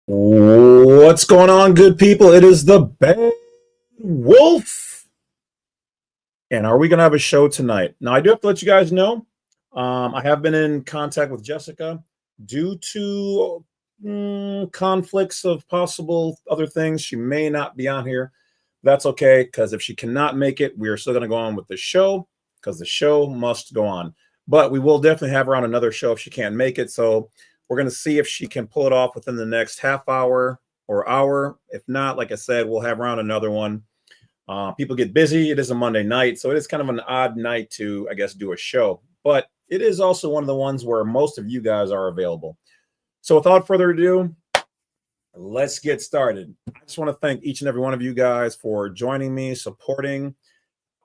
What's going on, good people? It is the Bad Wolf. And are we going to have a show tonight? Now, I do have to let you guys know, I have been in contact with Jessica due to conflicts of possible other things. She may not be on here. That's okay, because if she cannot make it, we are still going to go on with the show, because the show must go on. But we will definitely have her on another show if she can't make it. So we're going to see if she can pull it off within the next half hour or hour. If not, like I said, we'll have her on another one. People get busy. It is a Monday night, so it is kind of an odd night to, I guess, do a show. But it is also one of the ones where most of you guys are available. So without further ado, let's get started. I just want to thank each and every one of you guys for joining me, supporting.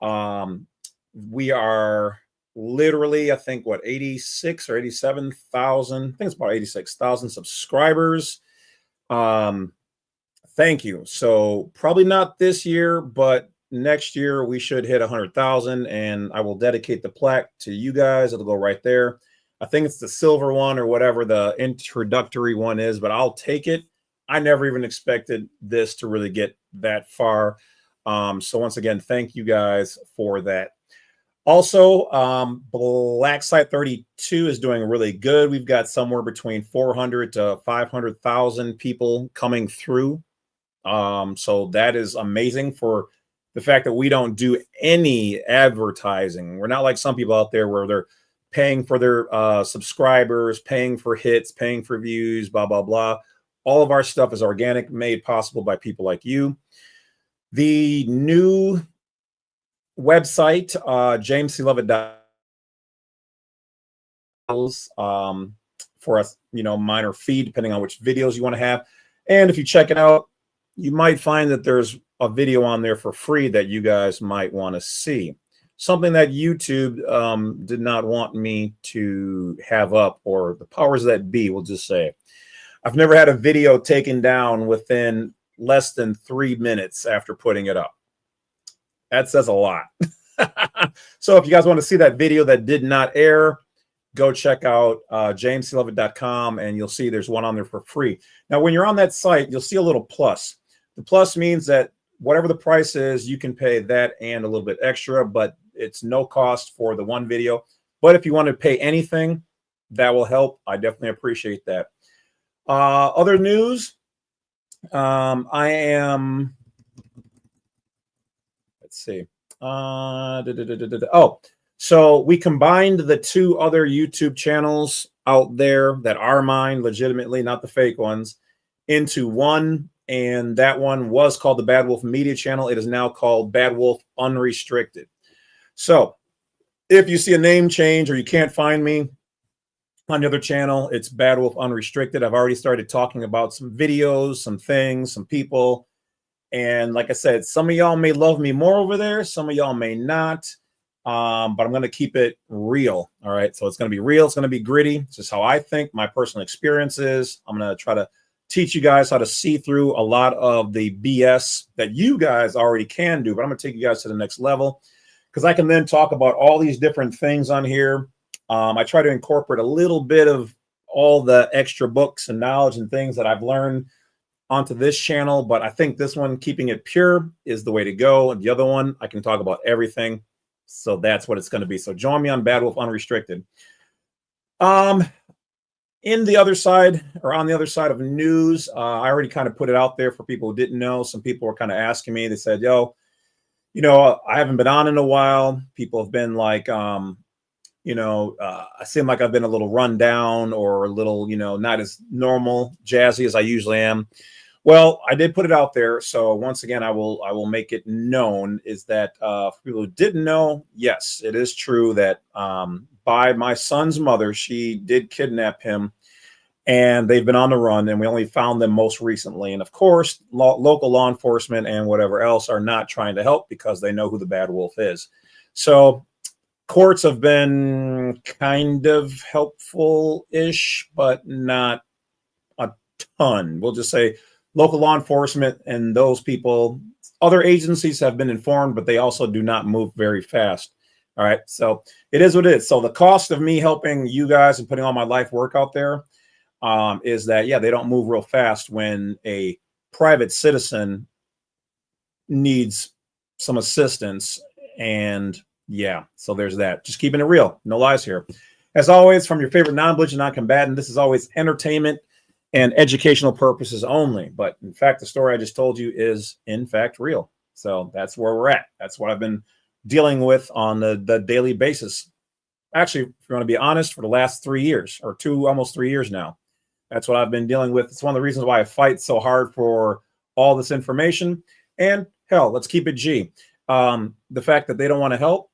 We are literally, I think, what, 86 or 87,000? I think it's about 86,000 subscribers. Thank you. So probably not this year, but next year we should hit 100,000, and I will dedicate the plaque to you guys. It'll go right there. I think it's the silver one or whatever the introductory one is, but I'll take it. I never even expected this to really get that far. So once again, thank you guys for that. Also, Black Site 32 is doing really good. We've got somewhere between 400 to 500,000 people coming through. So that is amazing for the fact that we don't do any advertising. We're not like some people out there where they're paying for their subscribers, paying for hits, paying for views, blah, blah, blah. All of our stuff is organic, made possible by people like you. The new website, jamesclovett.com, for a minor fee, depending on which videos you want to have. And if you check it out, you might find that there's a video on there for free that you guys might want to see. Something that YouTube did not want me to have up, or the powers that be, we'll just say. I've never had a video taken down within less than 3 minutes after putting it up. That says a lot. So if you guys want to see that video that did not air, go check out jamesclovett.com, and you'll see there's one on there for free. Now, when you're on that site, you'll see a little plus. The plus means that whatever the price is, you can pay that and a little bit extra, but it's no cost for the one video. But if you want to pay anything, that will help. I definitely appreciate that. Other news, I am, let's see. Oh, so we combined the two other YouTube channels out there that are mine, legitimately, not the fake ones, into one. And that one was called the Bad Wolf Media Channel. It is now called Bad Wolf Unrestricted. So if you see a name change or you can't find me on the other channel, it's Bad Wolf Unrestricted. I've already started talking about some videos, some things, some people. And like I said, some of y'all may love me more over there. Some of y'all may not. But I'm going to keep it real. All right. So it's going to be real. It's going to be gritty. It's just how I think, my personal experiences. I'm going to try to teach you guys how to see through a lot of the BS that you guys already can do. But I'm going to take you guys to the next level, because I can then talk about all these different things on here. I try to incorporate a little bit of all the extra books and knowledge and things that I've learned onto this channel. But I think this one, keeping it pure, is the way to go. And the other one, I can talk about everything. So that's what it's going to be. So join me on Bad Wolf Unrestricted. In the other side, or on the other side of news, I already kind of put it out there for people who didn't know. Some people were kind of asking me. They said, yo, I haven't been on in a while. People have been like, I seem like I've been a little run down, or a little, not as normal, jazzy as I usually am. Well, I did put it out there. So once again, I will make it known, is that for people who didn't know, yes, it is true that by my son's mother, she did kidnap him, and they've been on the run, and we only found them most recently. And of course, local law enforcement and whatever else are not trying to help, because they know who the Bad Wolf is. So courts have been kind of helpful-ish, but not a ton. We'll just say local law enforcement and those people, other agencies have been informed, but they also do not move very fast. All right. So it is what it is. So the cost of me helping you guys and putting all my life work out there, is that, yeah, they don't move real fast when a private citizen needs some assistance. And yeah, so there's that. Just keeping it real. No lies here. As always, from your favorite non-belligerent, non-combatant, this is always entertainment and educational purposes only. But in fact, the story I just told you is in fact real. So that's where we're at. That's what I've been dealing with on the daily basis. Actually, if you want to be honest, for the last 3 years or almost 3 years now, that's what I've been dealing with. It's one of the reasons why I fight so hard for all this information. And hell, let's keep it G. The fact that they don't want to help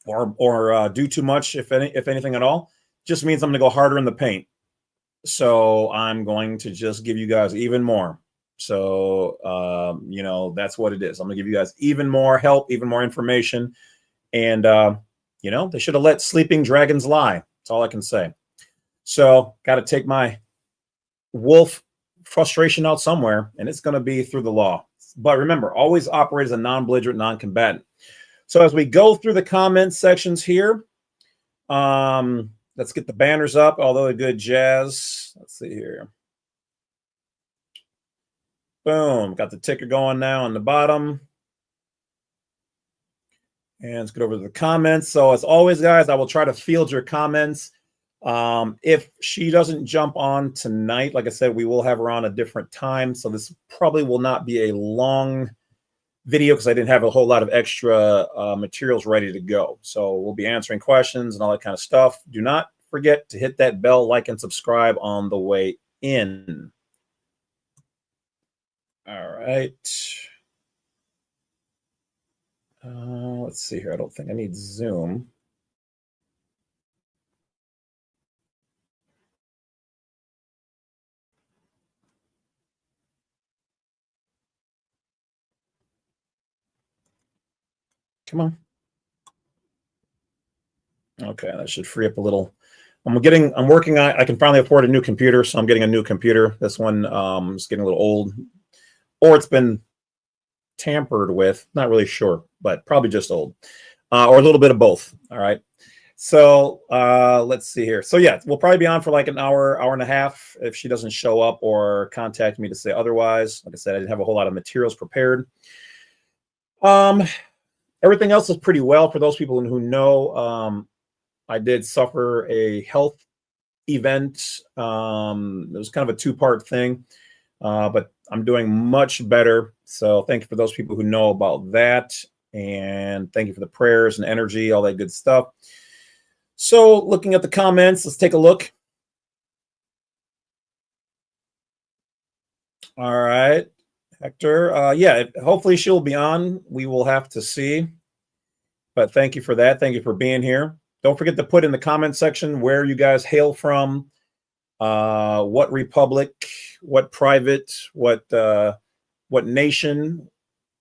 or do too much, if anything at all, just means I'm going to go harder in the paint. So I'm going to just give you guys even more. So, you know, that's what it is. I'm going to give you guys even more help, even more information. And, you know, they should have let sleeping dragons lie. That's all I can say. So got to take my wolf frustration out somewhere, and it's going to be through the law. But remember, always operate as a non-belligerent, non-combatant. So as we go through the comment sections here, let's get the banners up, although a good jazz. Let's see here. Boom. Got the ticker going now on the bottom. And let's get over to the comments. So as always, guys, I will try to field your comments. If she doesn't jump on tonight, like I said, we will have her on a different time. So this probably will not be a long video because I didn't have a whole lot of extra materials ready to go. So we'll be answering questions and all that kind of stuff. Do not forget to hit that bell, like, and subscribe on the way in. All right. Let's see here. I don't think I need Zoom. Come on. Okay, that should free up a little. I'm working on, I can finally afford a new computer, so I'm getting a new computer. This one is getting a little old, or it's been tampered with. Not really sure, but probably just old, or a little bit of both. All right. So let's see here. So yeah, we'll probably be on for like an hour, hour and a half if she doesn't show up or contact me to say otherwise. Like I said, I didn't have a whole lot of materials prepared. Everything else is pretty well for those people who know. I did suffer a health event. It was kind of a two-part thing, but I'm doing much better. So thank you for those people who know about that. And thank you for the prayers and energy, all that good stuff. So looking at the comments, let's take a look. All right, Hector. Yeah, hopefully she'll be on. We will have to see. But thank you for that. Thank you for being here. Don't forget to put in the comment section where you guys hail from, what republic, what private, what nation,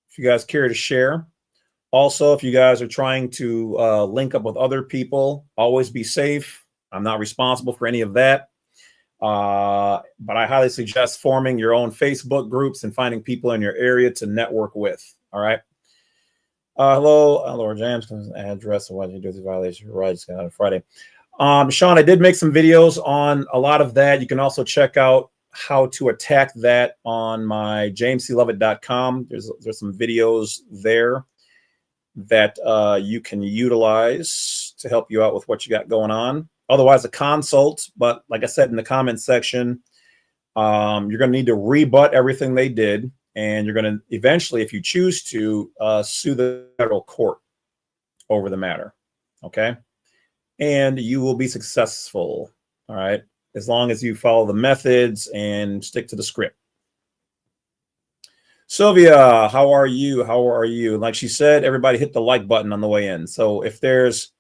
if you guys care to share. Also, if you guys are trying to link up with other people, always be safe. I'm not responsible for any of that. But I highly suggest forming your own Facebook groups and finding people in your area to network with. All right. Hello, Lord James, address of what you do with violation of rights on Friday. Sean, I did make some videos on a lot of that. You can also check out how to attack that on my jamesclovett.com. There's some videos there that you can utilize to help you out with what you got going on. Otherwise, a consult. But like I said in the comments section, you're going to need to rebut everything they did. And you're going to eventually, if you choose to, sue the federal court over the matter. Okay. And you will be successful. All right. As long as you follow the methods and stick to the script. Sylvia, how are you? How are you? Like she said, everybody hit the like button on the way in. So if there's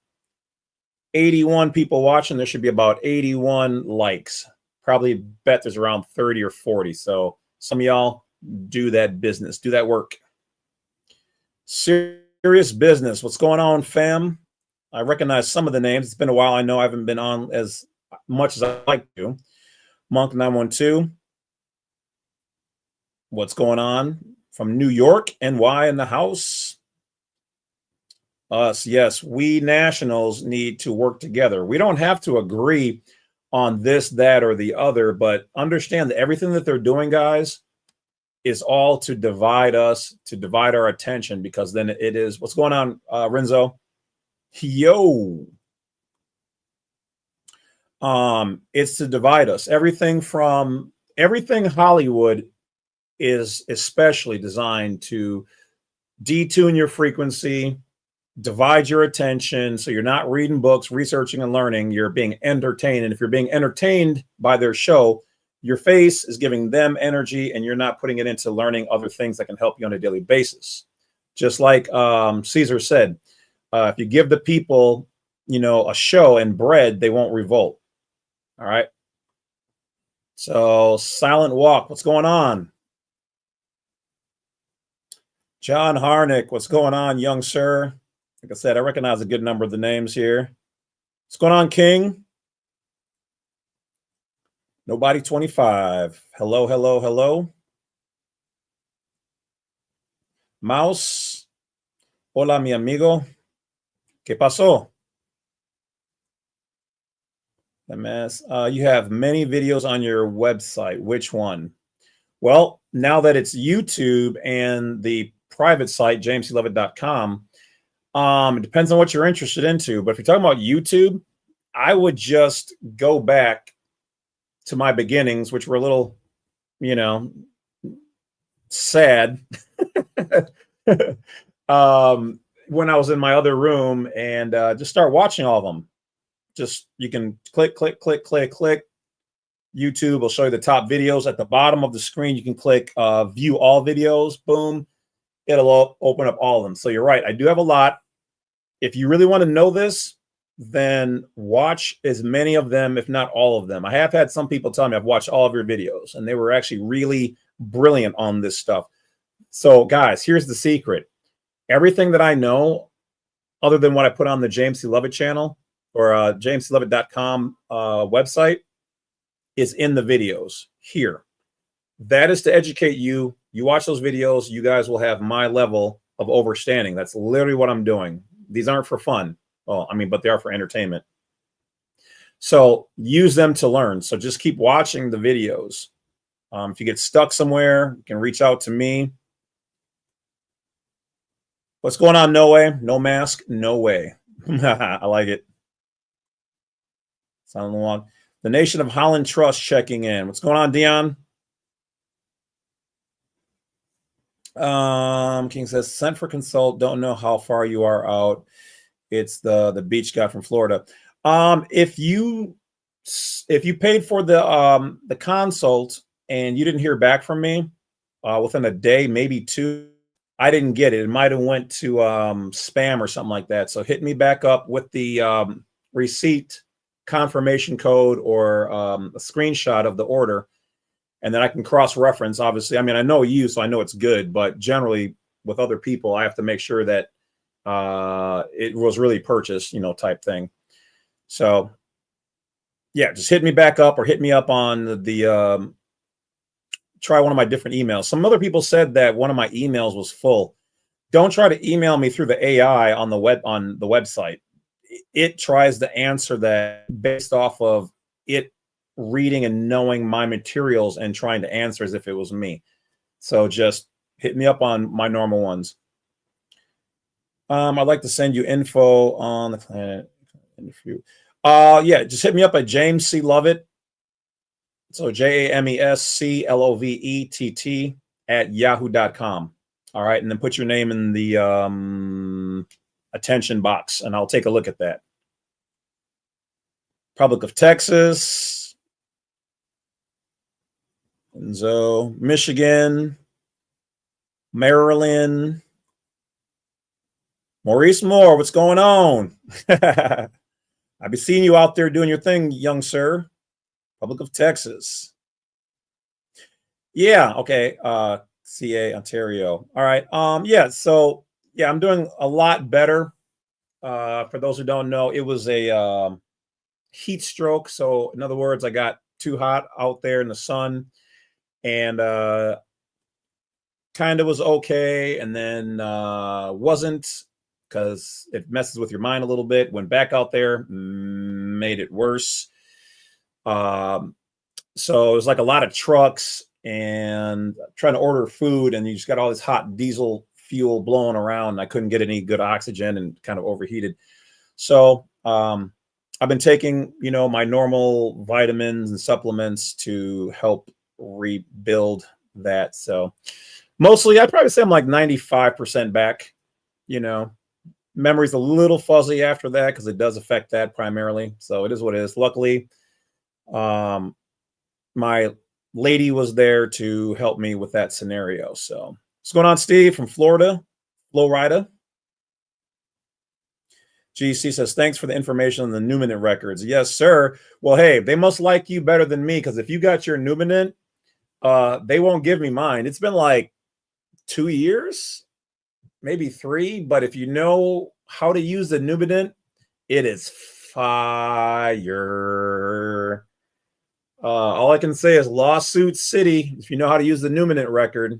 81 people watching, there should be about 81 likes. Probably bet there's around 30 or 40. So some of y'all do that business, do that work. Serious business. What's going on, fam? I recognize some of the names. It's been a while. I know I haven't been on as much as I'd like to. Monk 912. What's going on from New York? NY in the house. Us, yes. We nationals need to work together. We don't have to agree on this, that, or the other, but understand that everything that they're doing, guys, is all to divide us, to divide our attention, because then it is, what's going on, Renzo? Yo. It's to divide us. Everything Hollywood is especially designed to detune your frequency, divide your attention, so you're not reading books, researching and learning, you're being entertained. And if you're being entertained by their show, your face is giving them energy and you're not putting it into learning other things that can help you on a daily basis. Just like Caesar said, if you give the people, a show and bread, they won't revolt. All right. So Silent Walk, what's going on? John Harnick, what's going on, young sir? Like I said, I recognize a good number of the names here. What's going on, King? Nobody 25. Hello, hello, hello. Mouse. Hola, mi amigo. ¿Qué pasó? You have many videos on your website. Which one? Well, now that it's YouTube and the private site, jamesclovett.com, it depends on what you're interested into. But if you're talking about YouTube, I would just go back to my beginnings, which were a little, sad. When I was in my other room, and just start watching all of them. Just, you can click, click, click, click, click. YouTube will show you the top videos. At the bottom of the screen, you can click view all videos. Boom. It'll open up all of them. So you're right. I do have a lot. If you really want to know this, then watch as many of them, if not all of them. I have had some people tell me I've watched all of your videos, and they were actually really brilliant on this stuff. So guys, here's the secret. Everything that I know, other than what I put on the James C. Lovett channel or jamesclovett.com website, is in the videos here. That is to educate you. You watch those videos, you guys will have my level of understanding. That's literally what I'm doing. These aren't for fun. Well, I mean, but they are for entertainment. So use them to learn. So just keep watching the videos. If you get stuck somewhere, you can reach out to me. What's going on, No Way? No Mask? No Way. I like it. Sound long. The Nation of Holland Trust checking in. What's going on, Dion? King says, sent for consult. Don't know how far you are out. It's the beach guy from Florida. If you paid for the consult and you didn't hear back from me within a day, maybe two, I didn't get it. It might have went to spam or something like that. So hit me back up with the receipt, confirmation code, or a screenshot of the order, and then I can cross-reference. Obviously, I mean, I know you, so I know it's good, but generally with other people, I have to make sure that it was really purchased, type thing. So yeah, just hit me back up or hit me up on the try one of my different emails. Some other people said that one of my emails was full. Don't try to email me through the AI on the website. It tries to answer that based off of it reading and knowing my materials and trying to answer as if it was me. So just hit me up on my normal ones. I'd like to send you info on the planet. Yeah, just hit me up at James C. Lovett. So JAMESCLOVETT at yahoo.com. All right. And then put your name in the attention box and I'll take a look at that. Republic of Texas. Enzo, Michigan, Maryland. Maurice Moore, what's going on? I'll be seeing you out there doing your thing, young sir. Republic of Texas. Yeah, okay. CA, Ontario. All right. Yeah, so yeah, I'm doing a lot better. For those who don't know, it was a heat stroke. So in other words, I got too hot out there in the sun and kind of was okay. And then wasn't, because it messes with your mind a little bit. Went back out there, made it worse. So it was like a lot of trucks and trying to order food, and you just got all this hot diesel fuel blowing around. And I couldn't get any good oxygen and kind of overheated. So I've been taking, my normal vitamins and supplements to help rebuild that. So mostly, I'd probably say I'm like 95% back. Memory's a little fuzzy after that because it does affect that primarily. So it is what it is. Luckily, my lady was there to help me with that scenario. So what's going on, Steve from Florida? Florida. GC says, thanks for the information on the Numinant records. Yes, sir. Well, hey, they must like you better than me, because if you got your Numinant, they won't give me mine. It's been like 2 years, maybe 3. But if you know how to use the Numinant, it is fire. All I can say is Lawsuit City. If you know how to use the Numinant record,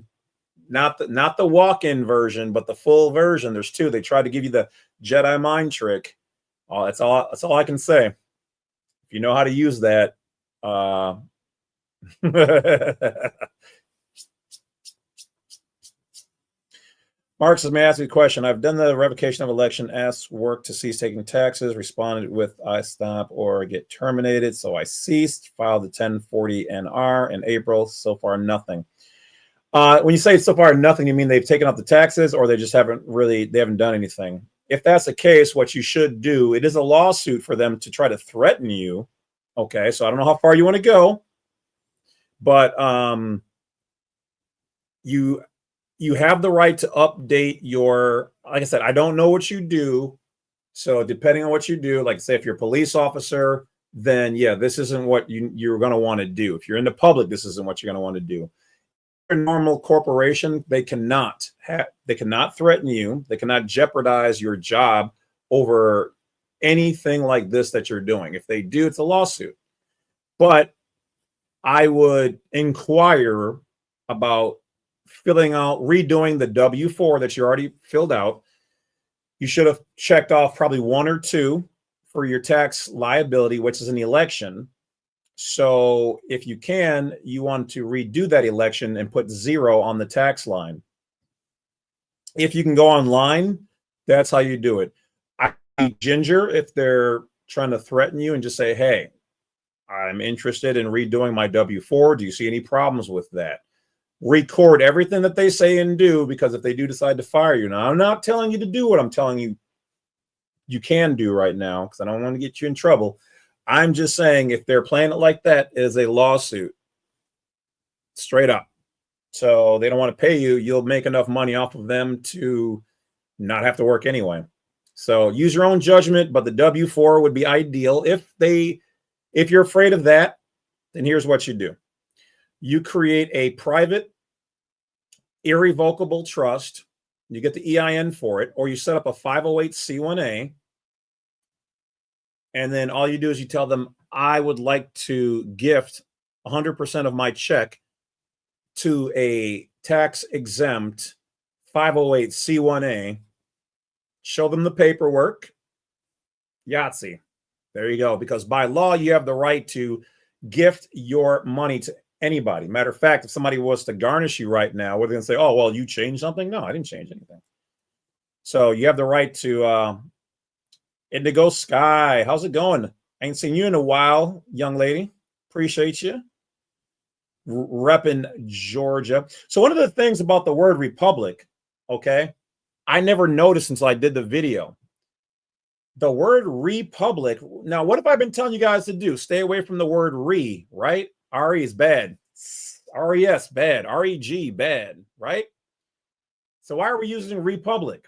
not the walk-in version, but the full version. There's 2. They try to give you the Jedi mind trick. Oh, that's all I can say. If you know how to use that, Mark says, may I ask you a question? I've done the revocation of election, asked work to cease taking taxes, responded with I stop or get terminated. So I ceased, filed the 1040 NR in April. So far, nothing. When you say so far nothing, you mean they've taken up the taxes, or they haven't done anything? If that's the case, what you should do, it is a lawsuit for them to try to threaten you. Okay, so I don't know how far you want to go, but you have the right to update your, like I said, I don't know what you do. So depending on what you do, like say if you're a police officer, then yeah, this isn't what you're going to want to do. If you're in the public, this isn't what you're going to want to do. A normal corporation, they cannot threaten you. They cannot jeopardize your job over anything like this that you're doing. If they do, it's a lawsuit. But I would inquire about redoing the W-4 that you already filled out. You should have checked off probably 1 or 2 for your tax liability, which is an election. So if you want to redo that election and put 0 on the tax line. If you can go online, that's how you do it. I ginger if they're trying to threaten you and just say, hey, I'm interested in redoing my W-4. Do you see any problems with that? Record everything that they say and do, because if they do decide to fire you. Now, I'm not telling you to do what I'm telling you you can do right now, because I don't want to get you in trouble. I'm just saying if they're playing it like that, it is a lawsuit. Straight up. So they don't want to pay you. You'll make enough money off of them to not have to work anyway. So use your own judgment, but the W-4 would be ideal. If you're afraid of that, then here's what you do. You create a private, irrevocable trust. You get the EIN for it, or you set up a 508c1a. And then all you do is you tell them, I would like to gift 100% of my check to a tax-exempt 508c1a. Show them the paperwork. Yahtzee. There you go. Because by law, you have the right to gift your money to anybody. Matter of fact, if somebody was to garnish you right now, we're going to say, oh, well, you changed something? No, I didn't change anything. So you have the right to Indigo Sky. How's it going? I ain't seen you in a while, young lady. Appreciate you. Repping Georgia. So one of the things about the word republic, okay, I never noticed until I did the video. The word republic. Now, what have I been telling you guys to do? Stay away from the word right? RE is bad. RES, bad. REG, bad, right? So why are we using republic?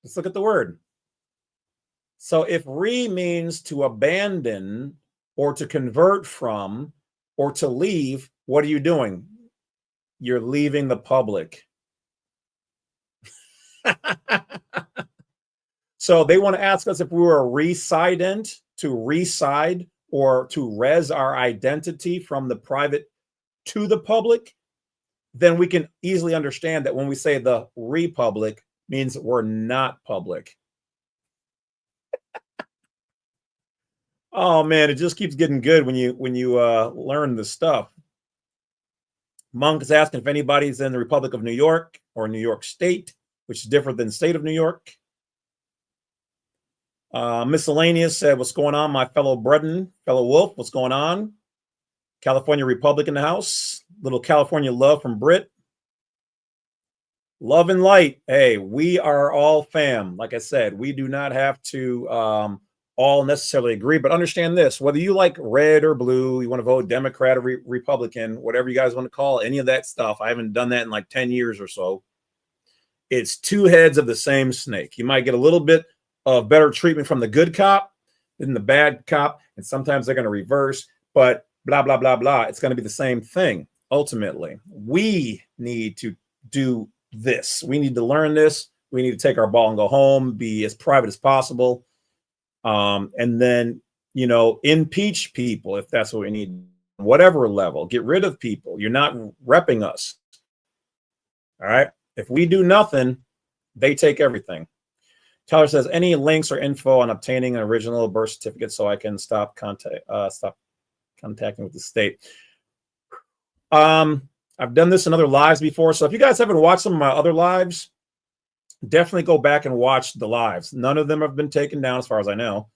Let's look at the word. So if means to abandon or to convert from or to leave, what are you doing? You're leaving the public. So they want to ask us if we were a resident, to reside or to res our identity from the private to the public. Then we can easily understand that when we say the republic means we're not public. Oh man, it just keeps getting good when you learn the stuff. Monk is asking if anybody's in the Republic of New York or New York State, which is different than state of New York. Miscellaneous said, what's going on, my fellow brethren, fellow wolf? What's going on? California Republic in the house. Little California love from Brit. Love and light. Hey, we are all fam. Like I said, we do not have to all necessarily agree, but understand this: whether you like red or blue, you want to vote Democrat or Republican, whatever you guys want to call it, any of that stuff. I haven't done that in like 10 years or so. It's two heads of the same snake. You might get a little bit of better treatment from the good cop than the bad cop, and sometimes they're going to reverse, but blah, blah, blah, blah. It's going to be the same thing. Ultimately, we need to do this. We need to learn this. We need to take our ball and go home, be as private as possible. And then, you know, impeach people if that's what we need, whatever level, get rid of people. You're not repping us. All right. If we do nothing, they take everything. Tyler says, any links or info on obtaining an original birth certificate so I can stop contacting with the state. I've done this in other lives before. So if you guys haven't watched some of my other lives, definitely go back and watch the lives. None of them have been taken down as far as I know.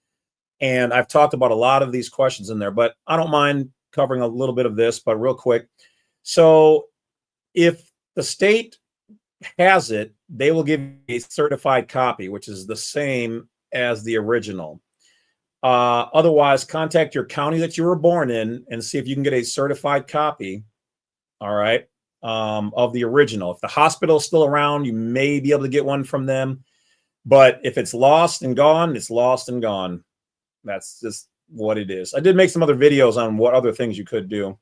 And I've talked about a lot of these questions in there, but I don't mind covering a little bit of this, but real quick. So if the state has it, they will give you a certified copy, which is the same as the original. Otherwise, contact your county that you were born in and see if you can get a certified copy. All right. Of the original. If the hospital is still around, you may be able to get one from them. But if it's lost and gone, it's lost and gone. That's just what it is. I did make some other videos on what other things you could do.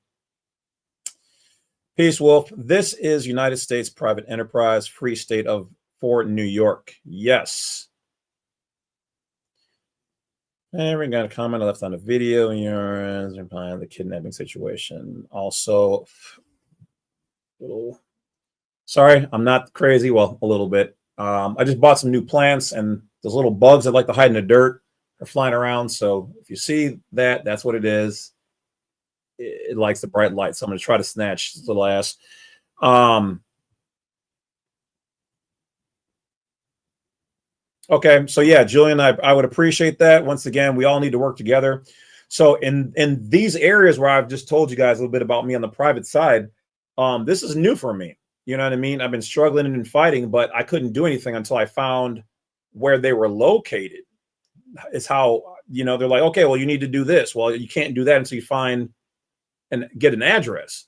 Peace, Wolf. This is United States private enterprise, free state of for New York. Yes. And we got a comment I left on a video. You're replying the kidnapping situation. Also, sorry, I'm not crazy. Well, a little bit. I just bought some new plants, and those little bugs that like to hide in the dirt are flying around. So if you see that, that's what it is. It likes the bright light. So I'm going to try to snatch this little ass. Okay, so yeah, Julian, I would appreciate that. Once again, we all need to work together. So in these areas where I've just told you guys a little bit about me on the private side, this is new for me. You know what I mean? I've been struggling and fighting, but I couldn't do anything until I found where they were located. It's how, you know, they're like, okay, well, you need to do this. Well, you can't do that until you find and get an address.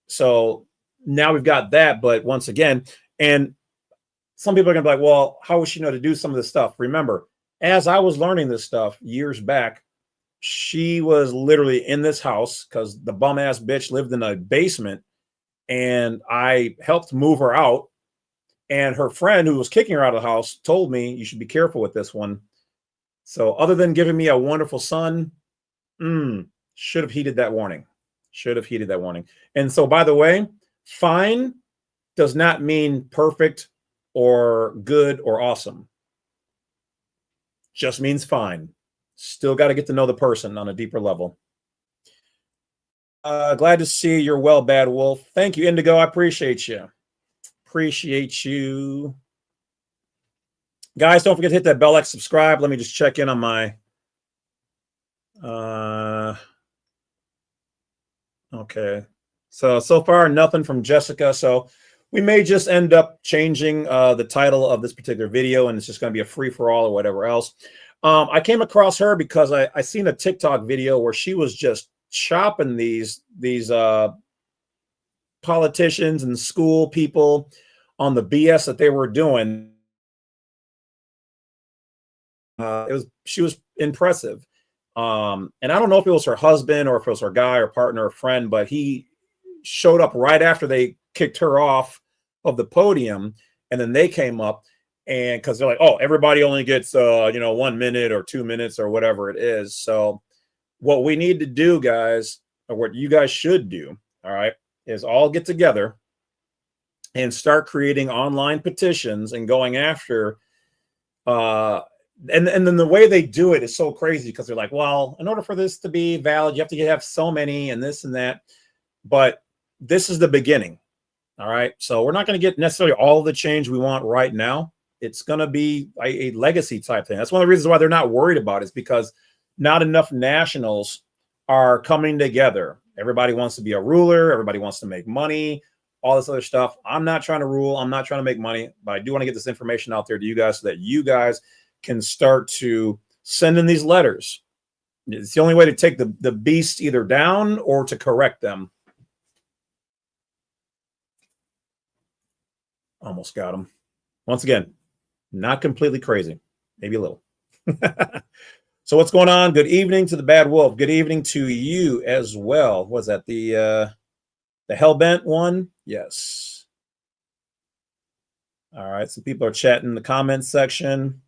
So now we've got that. But once again, and some people are going to be like, well, how would she know to do some of this stuff? Remember, as I was learning this stuff years back, she was literally in this house because the bum ass bitch lived in a basement. And I helped move her out. And her friend who was kicking her out of the house told me, you should be careful with this one. So other than giving me a wonderful son, should have heeded that warning. Should have heeded that warning. And so, by the way, fine does not mean perfect or good or awesome. Just means fine. Still got to get to know the person on a deeper level. Glad to see you're well, Bad Wolf. Thank you, Indigo. I appreciate you. Appreciate you. Guys, don't forget to hit that bell, like, subscribe. Let me just check in on my... Okay. So far, nothing from Jessica. So we may just end up changing the title of this particular video, and it's just going to be a free-for-all or whatever else. I came across her because I seen a TikTok video where she was just chopping these politicians and school people on the BS that they were doing. She was impressive. And I don't know if it was her husband or if it was her guy or partner or friend, but he showed up right after they kicked her off of the podium, and then they came up, and because they're like, oh, everybody only gets 1 minute or 2 minutes or whatever it is. So what we need to do, guys, or what you guys should do, all right, is all get together and start creating online petitions and going after and then the way they do it is so crazy because they're like, well, in order for this to be valid, you have to have so many and this and that. But this is the beginning. All right. So we're not going to get necessarily all the change we want right now. It's going to be a legacy type thing. That's one of the reasons why they're not worried about it, is because not enough nationals are coming together. Everybody wants to be a ruler. Everybody wants to make money, all this other stuff. I'm not trying to rule. I'm not trying to make money, but I do want to get this information out there to you guys so that you guys can start to send in these letters. It's the only way to take the beast either down or to correct them. Almost got him. Once again, not completely crazy, maybe a little. So what's going on? Good evening to the Bad Wolf. Good evening to you as well. Was that the Hellbent one? Yes. All right. Some people are chatting in the comments section.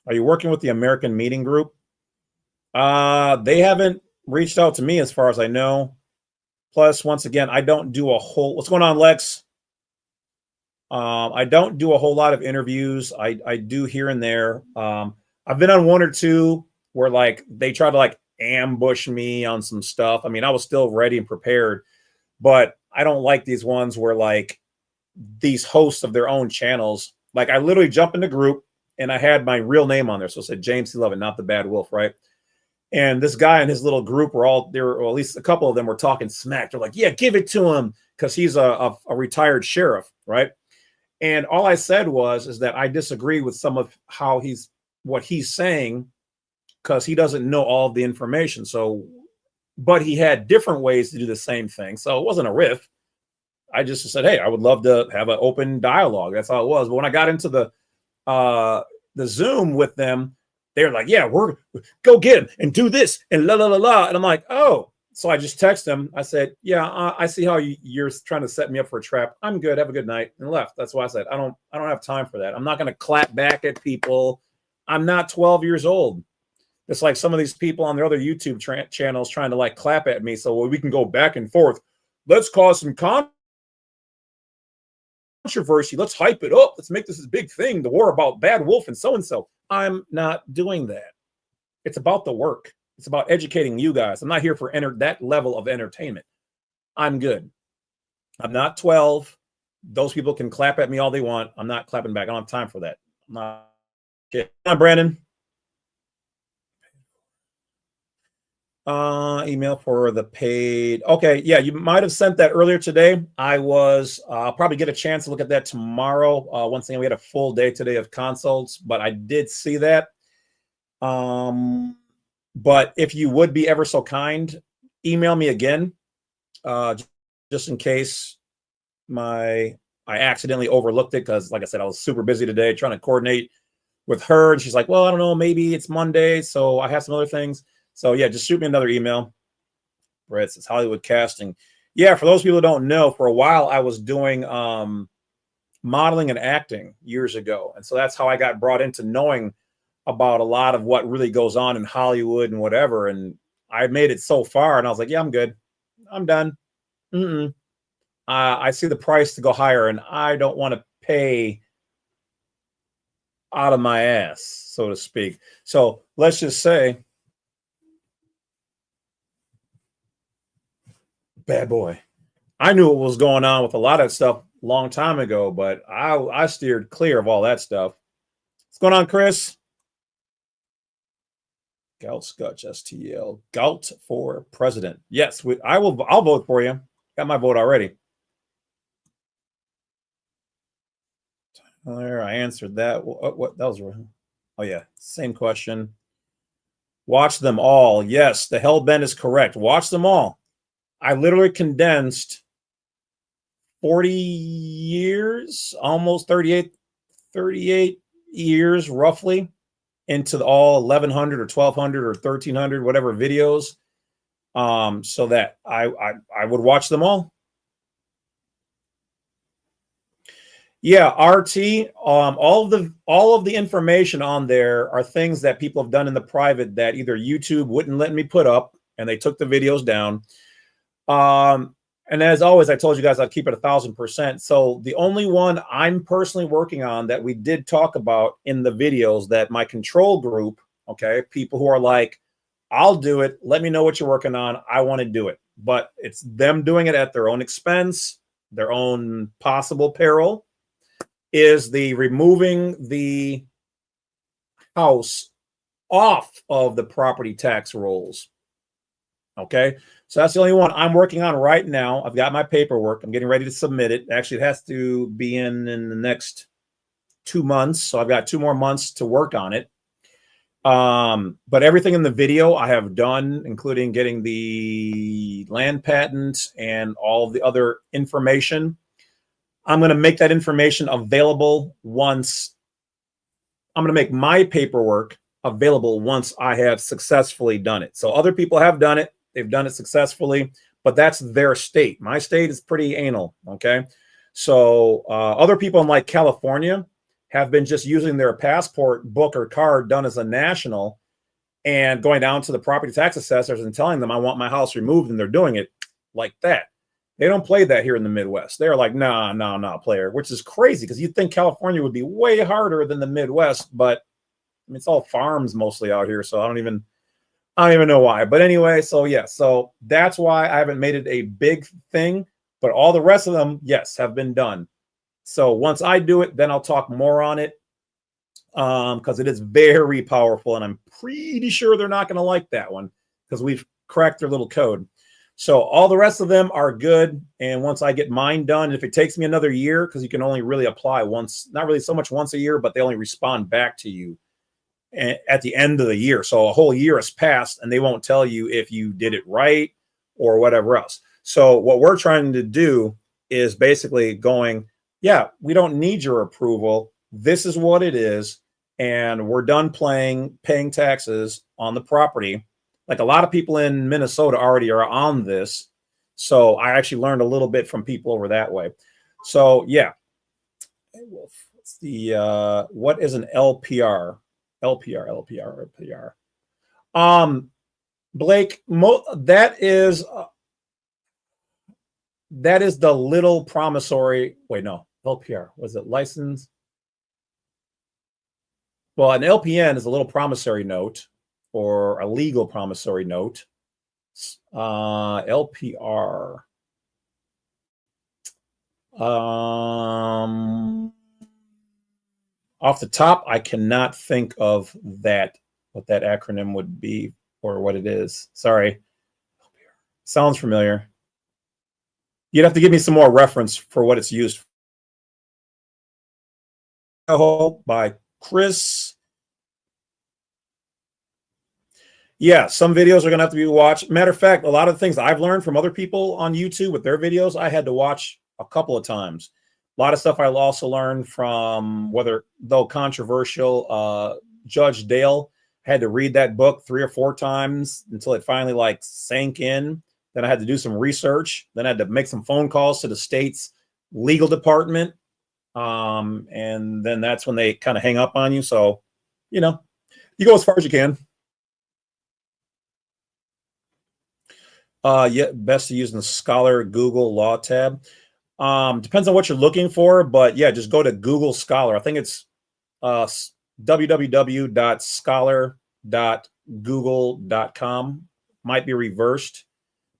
Are you working with the American Meeting Group? They haven't reached out to me as far as I know. Plus, once again, I don't do a whole... What's going on, Lex? I don't do a whole lot of interviews. I do here and there. I've been on one or two where like they try to like ambush me on some stuff. I mean, I was still ready and prepared, but I don't like these ones where like these hosts of their own channels, like I literally jump in the group and I had my real name on there. So it said James C. Lovett, not the Bad Wolf, right? And this guy and his little group were all there, or at least a couple of them were talking smack. They're like, yeah, give it to him, because he's a retired sheriff, right? And all I said is that I disagree with some of what he's saying, because he doesn't know all of the information. So, but he had different ways to do the same thing. So it wasn't a riff. I just said, hey, I would love to have an open dialogue. That's all it was. But when I got into the Zoom with them, they're like, yeah, we're go get him and do this and la la la la. And I'm like, oh. So I just text him. I said, yeah, I see how you're trying to set me up for a trap. I'm good. Have a good night. And left. That's why I said, I don't have time for that. I'm not going to clap back at people. I'm not 12 years old. It's like some of these people on their other YouTube channels trying to like clap at me so we can go back and forth. Let's cause some controversy. Let's hype it up. Let's make this a big thing. The war about Bad Wolf and so-and-so. I'm not doing that. It's about the work. It's about educating you guys. I'm not here for that level of entertainment. I'm good. I'm not 12. Those people can clap at me all they want. I'm not clapping back. I don't have time for that. I'm not. Okay. Come on, Brandon. Email for the paid. Okay. Yeah, you might have sent that earlier today. I'll probably get a chance to look at that tomorrow. Once again, we had a full day today of consults, but I did see that. But if you would be ever so kind, email me again, just in case I accidentally overlooked it, because like I said, I was super busy today trying to coordinate with her, and she's like, well, I don't know, maybe it's Monday, so I have some other things. So yeah, just shoot me another email. Brett says Hollywood casting. Yeah, for those people who don't know, for a while I was doing modeling and acting years ago, and so that's how I got brought into knowing about a lot of what really goes on in Hollywood and whatever. And I made it so far, and I was like, yeah, I'm good. I'm done. I see the price to go higher, and I don't want to pay out of my ass, so to speak. So let's just say, bad boy. I knew what was going on with a lot of stuff a long time ago, but I steered clear of all that stuff. What's going on, Chris? Gout Scotch STL. Gout for president. Yes, I'll vote for you. Got my vote already. There, I answered that. What that was? Oh yeah, same question. Watch them all. Yes, the Hellbent is correct. Watch them all. I literally condensed 40 years, almost 38 years roughly, into all 1,100 or 1,200 or 1,300, whatever videos, so that I would watch them all. Yeah, RT. All of the information on there are things that people have done in the private that either YouTube wouldn't let me put up, and they took the videos down, and And as always, I told you guys I'd keep it 1,000%. So the only one I'm personally working on that we did talk about in the videos, that my control group, okay, people who are like, I'll do it. Let me know what you're working on. I want to do it. But it's them doing it at their own expense, their own possible peril, is the removing the house off of the property tax rolls. Okay, so that's the only one I'm working on right now. I've got my paperwork. I'm getting ready to submit it. Actually, it has to be in the next 2 months. So I've got 2 more months to work on it. But everything in the video I have done, including getting the land patent and all the other information. I'm going to make that information available once I'm going to make my paperwork available once I have successfully done it. So other people have done it. They've done it successfully, but that's their state. My state is pretty anal. Okay. So other people in like California have been just using their passport book or card done as a national and going down to the property tax assessors and telling them I want my house removed, and they're doing it like that. They don't play that here in the Midwest. They're like, nah, player, which is crazy because you'd think California would be way harder than the Midwest, but I mean, it's all farms mostly out here, so I don't even know why. But anyway, so yeah, so that's why I haven't made it a big thing, but all the rest of them, yes, have been done. So once I do it, then I'll talk more on it, because it is very powerful, and I'm pretty sure they're not going to like that one because we've cracked their little code. So all the rest of them are good. And once I get mine done, if it takes me another year, because you can only really apply once, not really so much once a year, but they only respond back to you at the end of the year. So a whole year has passed and they won't tell you if you did it right or whatever else. So what we're trying to do is basically going, yeah, we don't need your approval. This is what it is. And we're done paying taxes on the property. Like a lot of people in Minnesota already are on this. So I actually learned a little bit from people over that way. So yeah. What's the, what is an LPR? LPR. Blake, that is the little promissory. Wait, no, LPR, was it license? Well, an LPN is a little promissory note or a legal promissory note. LPR. Off the top, I cannot think of that, what that acronym would be or what it is. Sorry. Sounds familiar. You'd have to give me some more reference for what it's used for. By Chris. Yeah, some videos are going to have to be watched. Matter of fact, a lot of the things I've learned from other people on YouTube with their videos, I had to watch a couple of times. A lot of stuff I also learned from, whether though controversial, Judge Dale. Had to read that book 3 or 4 times until it finally like sank in. Then I had to do some research. Then I had to make some phone calls to the state's legal department. And then that's when they kind of hang up on you. So, you know, you go as far as you can. Yeah, best to use in the Scholar Google Law tab. Depends on what you're looking for, but yeah, just go to Google Scholar. I think it's www.scholar.google.com. Might be reversed,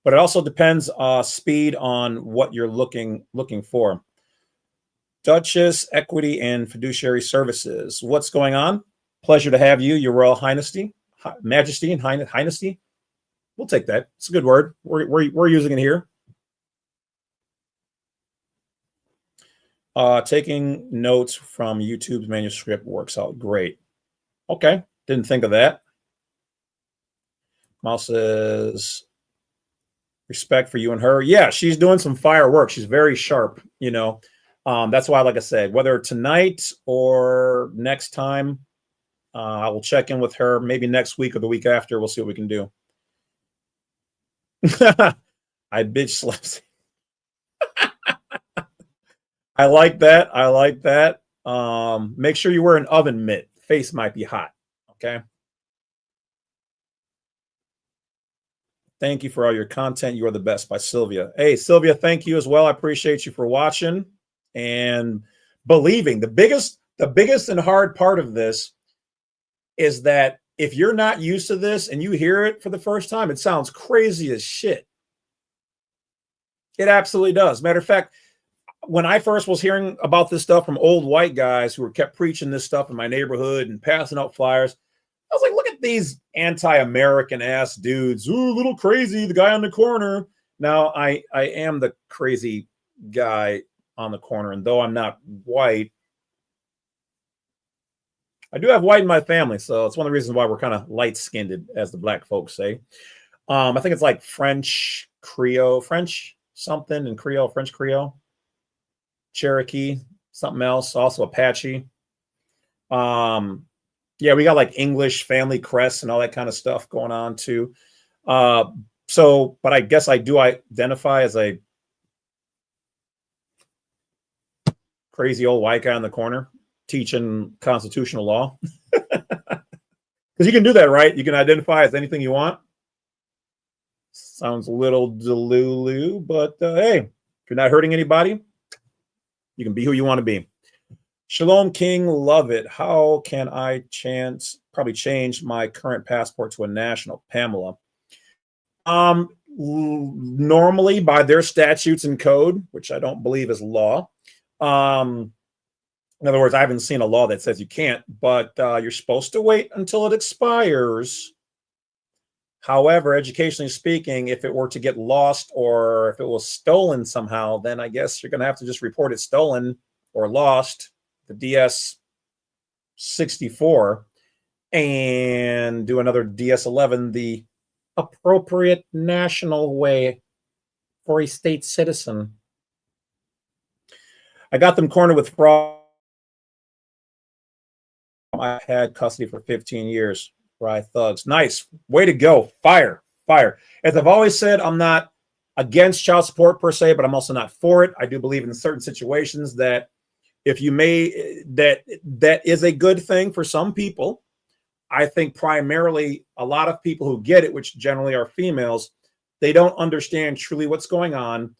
but it also depends speed on what you're looking for. Duchess, Equity and Fiduciary Services. What's going on? Pleasure to have you, Your Royal Highnessy, Majesty and Highnessy. We'll take that. It's a good word. We're using it here. Taking notes from YouTube's manuscript works out great. Okay, didn't think of that. Mouse says, respect for you and her. Yeah, she's doing some firework. She's very sharp, you know. That's why, like I said, whether tonight or next time, I will check in with her maybe next week or the week after. We'll see what we can do. I bitch slaps. I like that. I like that. Make sure you wear an oven mitt. Face might be hot. Okay. Thank you for all your content. You are the best, by Sylvia. Hey, Sylvia, thank you as well. I appreciate you for watching and believing. The biggest and hard part of this is that if you're not used to this and you hear it for the first time, it sounds crazy as shit. It absolutely does. Matter of fact, when I first was hearing about this stuff from old white guys who were kept preaching this stuff in my neighborhood and passing out flyers, I was like, look at these anti-American ass dudes. Ooh, a little crazy, the guy on the corner. Now, I am the crazy guy on the corner, and though I'm not white, I do have white in my family, so it's one of the reasons why we're kind of light-skinned, as the black folks say. I think it's like French Creole, French something in Creole, French Creole, Cherokee, something else, also Apache. Yeah, we got like English family crests and all that kind of stuff going on too. So, but I guess I do identify as a crazy old white guy in the corner teaching constitutional law. Because you can do that, right? You can identify as anything you want. Sounds a little delulu, but hey, if you're not hurting anybody, you can be who you want to be. Shalom King, love it. How can I probably change my current passport to a national? Pamela. Normally by their statutes and code, which I don't believe is law. In other words, I haven't seen a law that says you can't, but you're supposed to wait until it expires. However, educationally speaking, if it were to get lost or if it was stolen somehow, then I guess you're going to have to just report it stolen or lost, the DS-64, and do another DS-11, the appropriate national way for a state citizen. I got them cornered with fraud. I had custody for 15 years. Right, thugs. Nice. Way to go. Fire. Fire. As I've always said, I'm not against child support per se, but I'm also not for it. I do believe in certain situations that if you may, that is a good thing for some people. I think primarily a lot of people who get it, which generally are females, they don't understand truly what's going on.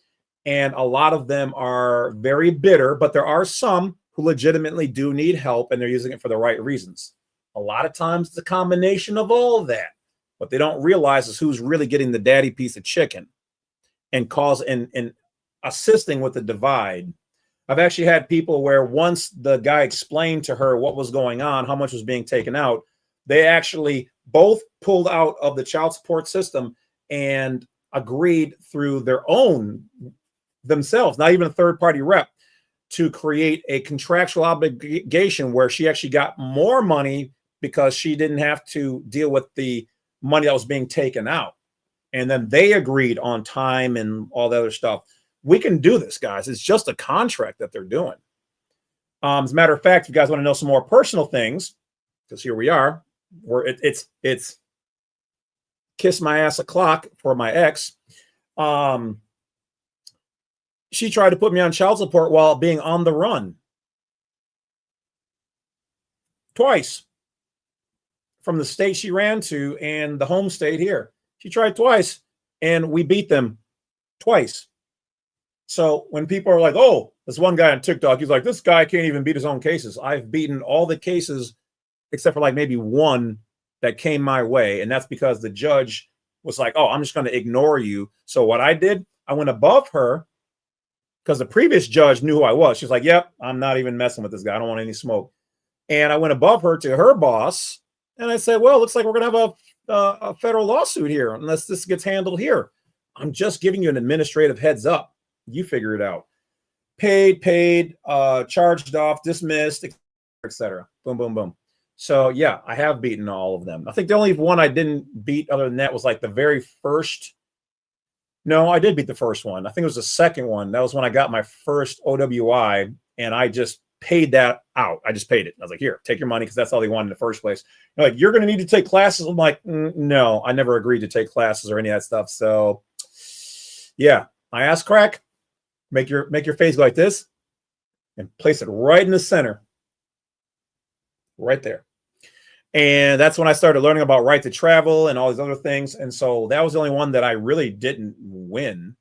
And a lot of them are very bitter, but there are some who legitimately do need help and they're using it for the right reasons. A lot of times it's a combination of all of that. What they don't realize is who's really getting the daddy piece of chicken and assisting with the divide. I've actually had people where once the guy explained to her what was going on, how much was being taken out, they actually both pulled out of the child support system and agreed through their own themselves, not even a third-party rep, to create a contractual obligation where she actually got more money because she didn't have to deal with the money that was being taken out. And then they agreed on time and all the other stuff. We can do this, guys. It's just a contract that they're doing. As a matter of fact, if you guys want to know some more personal things, because here we are, where it's kiss my ass o'clock for my ex. She tried to put me on child support while being on the run. Twice. From the state she ran to and the home state here. She tried twice and we beat them twice. So when people are like, oh, this one guy on TikTok, he's like, this guy can't even beat his own cases. I've beaten all the cases except for like maybe one that came my way. And that's because the judge was like, oh, I'm just going to ignore you. So what I did, I went above her because the previous judge knew who I was. She's like, yep, I'm not even messing with this guy. I don't want any smoke. And I went above her to her boss. And I said, well, looks like we're going to have a federal lawsuit here unless this gets handled here. I'm just giving you an administrative heads up. You figure it out. Paid, charged off, dismissed, etc. Boom, boom, boom. So, yeah, I have beaten all of them. I think the only one I didn't beat other than that was like the very first. No, I did beat the first one. I think it was the second one. That was when I got my first OWI, and I just paid that out. I just paid it. I was like, here, take your money, because that's all they wanted in the first place. They're like, you're going to need to take classes. I'm like, no, I never agreed to take classes or any of that stuff. So, yeah, I asked crack, make your face go like this and place it right in the center. Right there. And that's when I started learning about right to travel and all these other things. And so that was the only one that I really didn't win.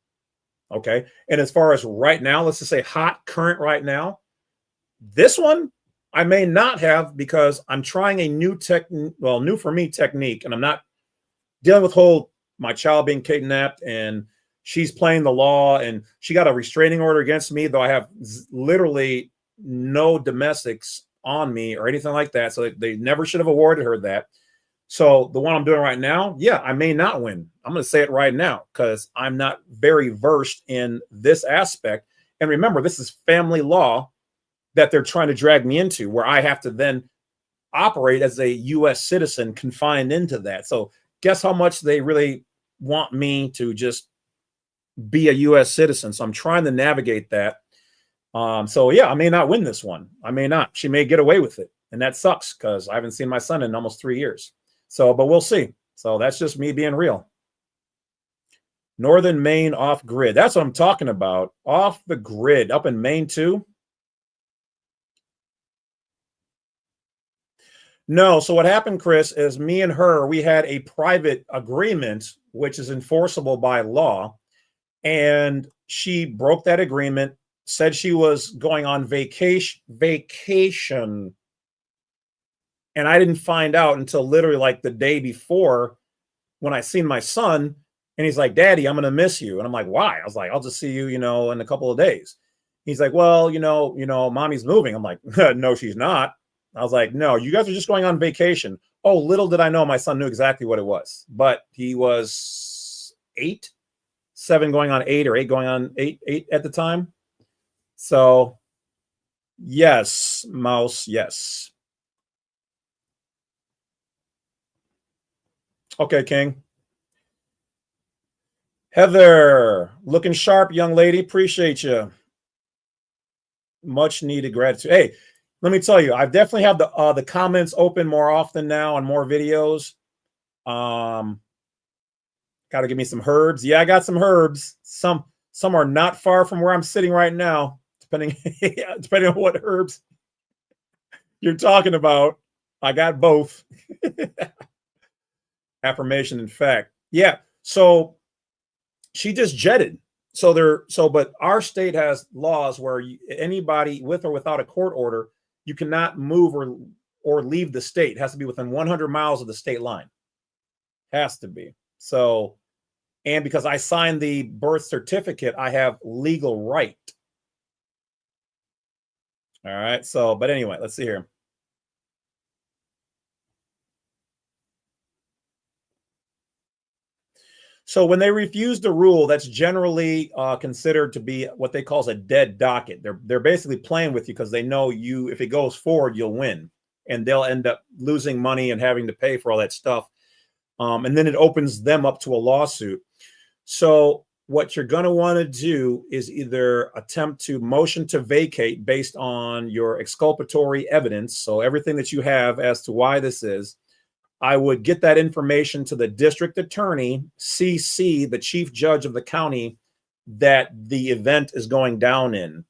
Okay. And as far as right now, let's just say hot current right now, this one I may not have because I'm trying a new new for me technique, and I'm not dealing with my child being kidnapped and she's playing the law and she got a restraining order against me, though I have literally no domestics on me or anything like that. So they never should have awarded her that. So the one I'm doing right now, yeah, I may not win. I'm going to say it right now because I'm not very versed in this aspect. And remember, this is family law that they're trying to drag me into, where I have to then operate as a U.S. citizen confined into that. So guess how much they really want me to just be a U.S. citizen. So I'm trying to navigate that. So yeah, I may not win this one. I may not. She may get away with it. And that sucks because I haven't seen my son in almost 3 years. So, but we'll see. So that's just me being real. Northern Maine off grid. That's what I'm talking about. Off the grid. Up in Maine too. No. So what happened, Chris, is me and her, we had a private agreement, which is enforceable by law. And she broke that agreement, said she was going on vacation. And I didn't find out until literally like the day before when I seen my son. And he's like, Daddy, I'm going to miss you. And I'm like, why? I was like, I'll just see you, in a couple of days. He's like, well, mommy's moving. I'm like, no, she's not. I was like, no, you guys are just going on vacation. Oh, little did I know my son knew exactly what it was. But he was 7 going on 8 or 8 going on 8 at the time. So yes, Mouse, yes. Okay, King. Heather, looking sharp, young lady. Appreciate you. Much needed gratitude. Hey, let me tell you, I definitely have the comments open more often now on more videos. Got to give me some herbs. Yeah, I got some herbs. Some are not far from where I'm sitting right now, depending on what herbs you're talking about. I got both. Affirmation and fact. Yeah. So she just jetted. But our state has laws where anybody with or without a court order, you cannot move or leave the state. It has to be within 100 miles of the state line. Has to be. So, and because I signed the birth certificate, I have legal right. All right. So, but anyway, let's see here. So when they refuse the rule, that's generally considered to be what they call a dead docket. They're basically playing with you because they know you, if it goes forward, you'll win, and they'll end up losing money and having to pay for all that stuff. And then it opens them up to a lawsuit. So what you're going to want to do is either attempt to motion to vacate based on your exculpatory evidence. So everything that you have as to why this is. I would get that information to the district attorney, CC, the chief judge of the county that the event is going down in.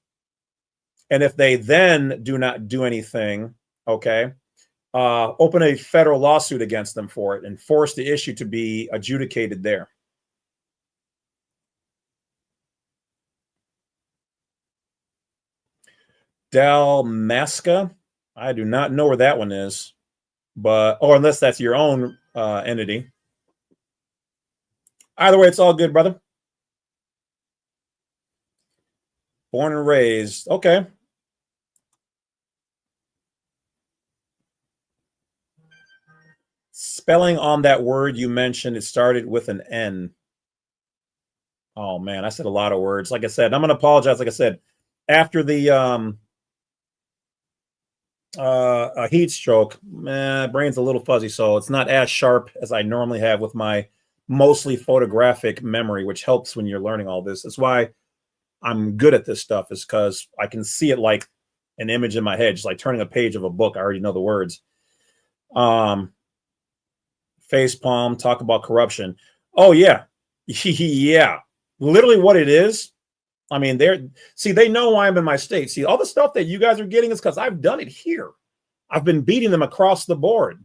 And if they then do not do anything, okay, open a federal lawsuit against them for it and force the issue to be adjudicated there. Dalmasca, I do not know where that one is. But, or unless that's your own entity. Either way, it's all good, brother. Born and raised. Okay. Spelling on that word you mentioned, it started with an N. Oh, man, I said a lot of words. Like I said, I'm going to apologize. Like I said, after the a heat stroke, brain's a little fuzzy, so it's not as sharp as I normally have with my mostly photographic memory, which helps when you're learning all this. That's why I'm good at this stuff, is because I can see it like an image in my head, just like turning a page of a book. I already know the words. Face palm, talk about corruption. Oh yeah. Yeah, literally what it is. I mean, they know why I'm in my state. See, all the stuff that you guys are getting is because I've done it here. I've been beating them across the board.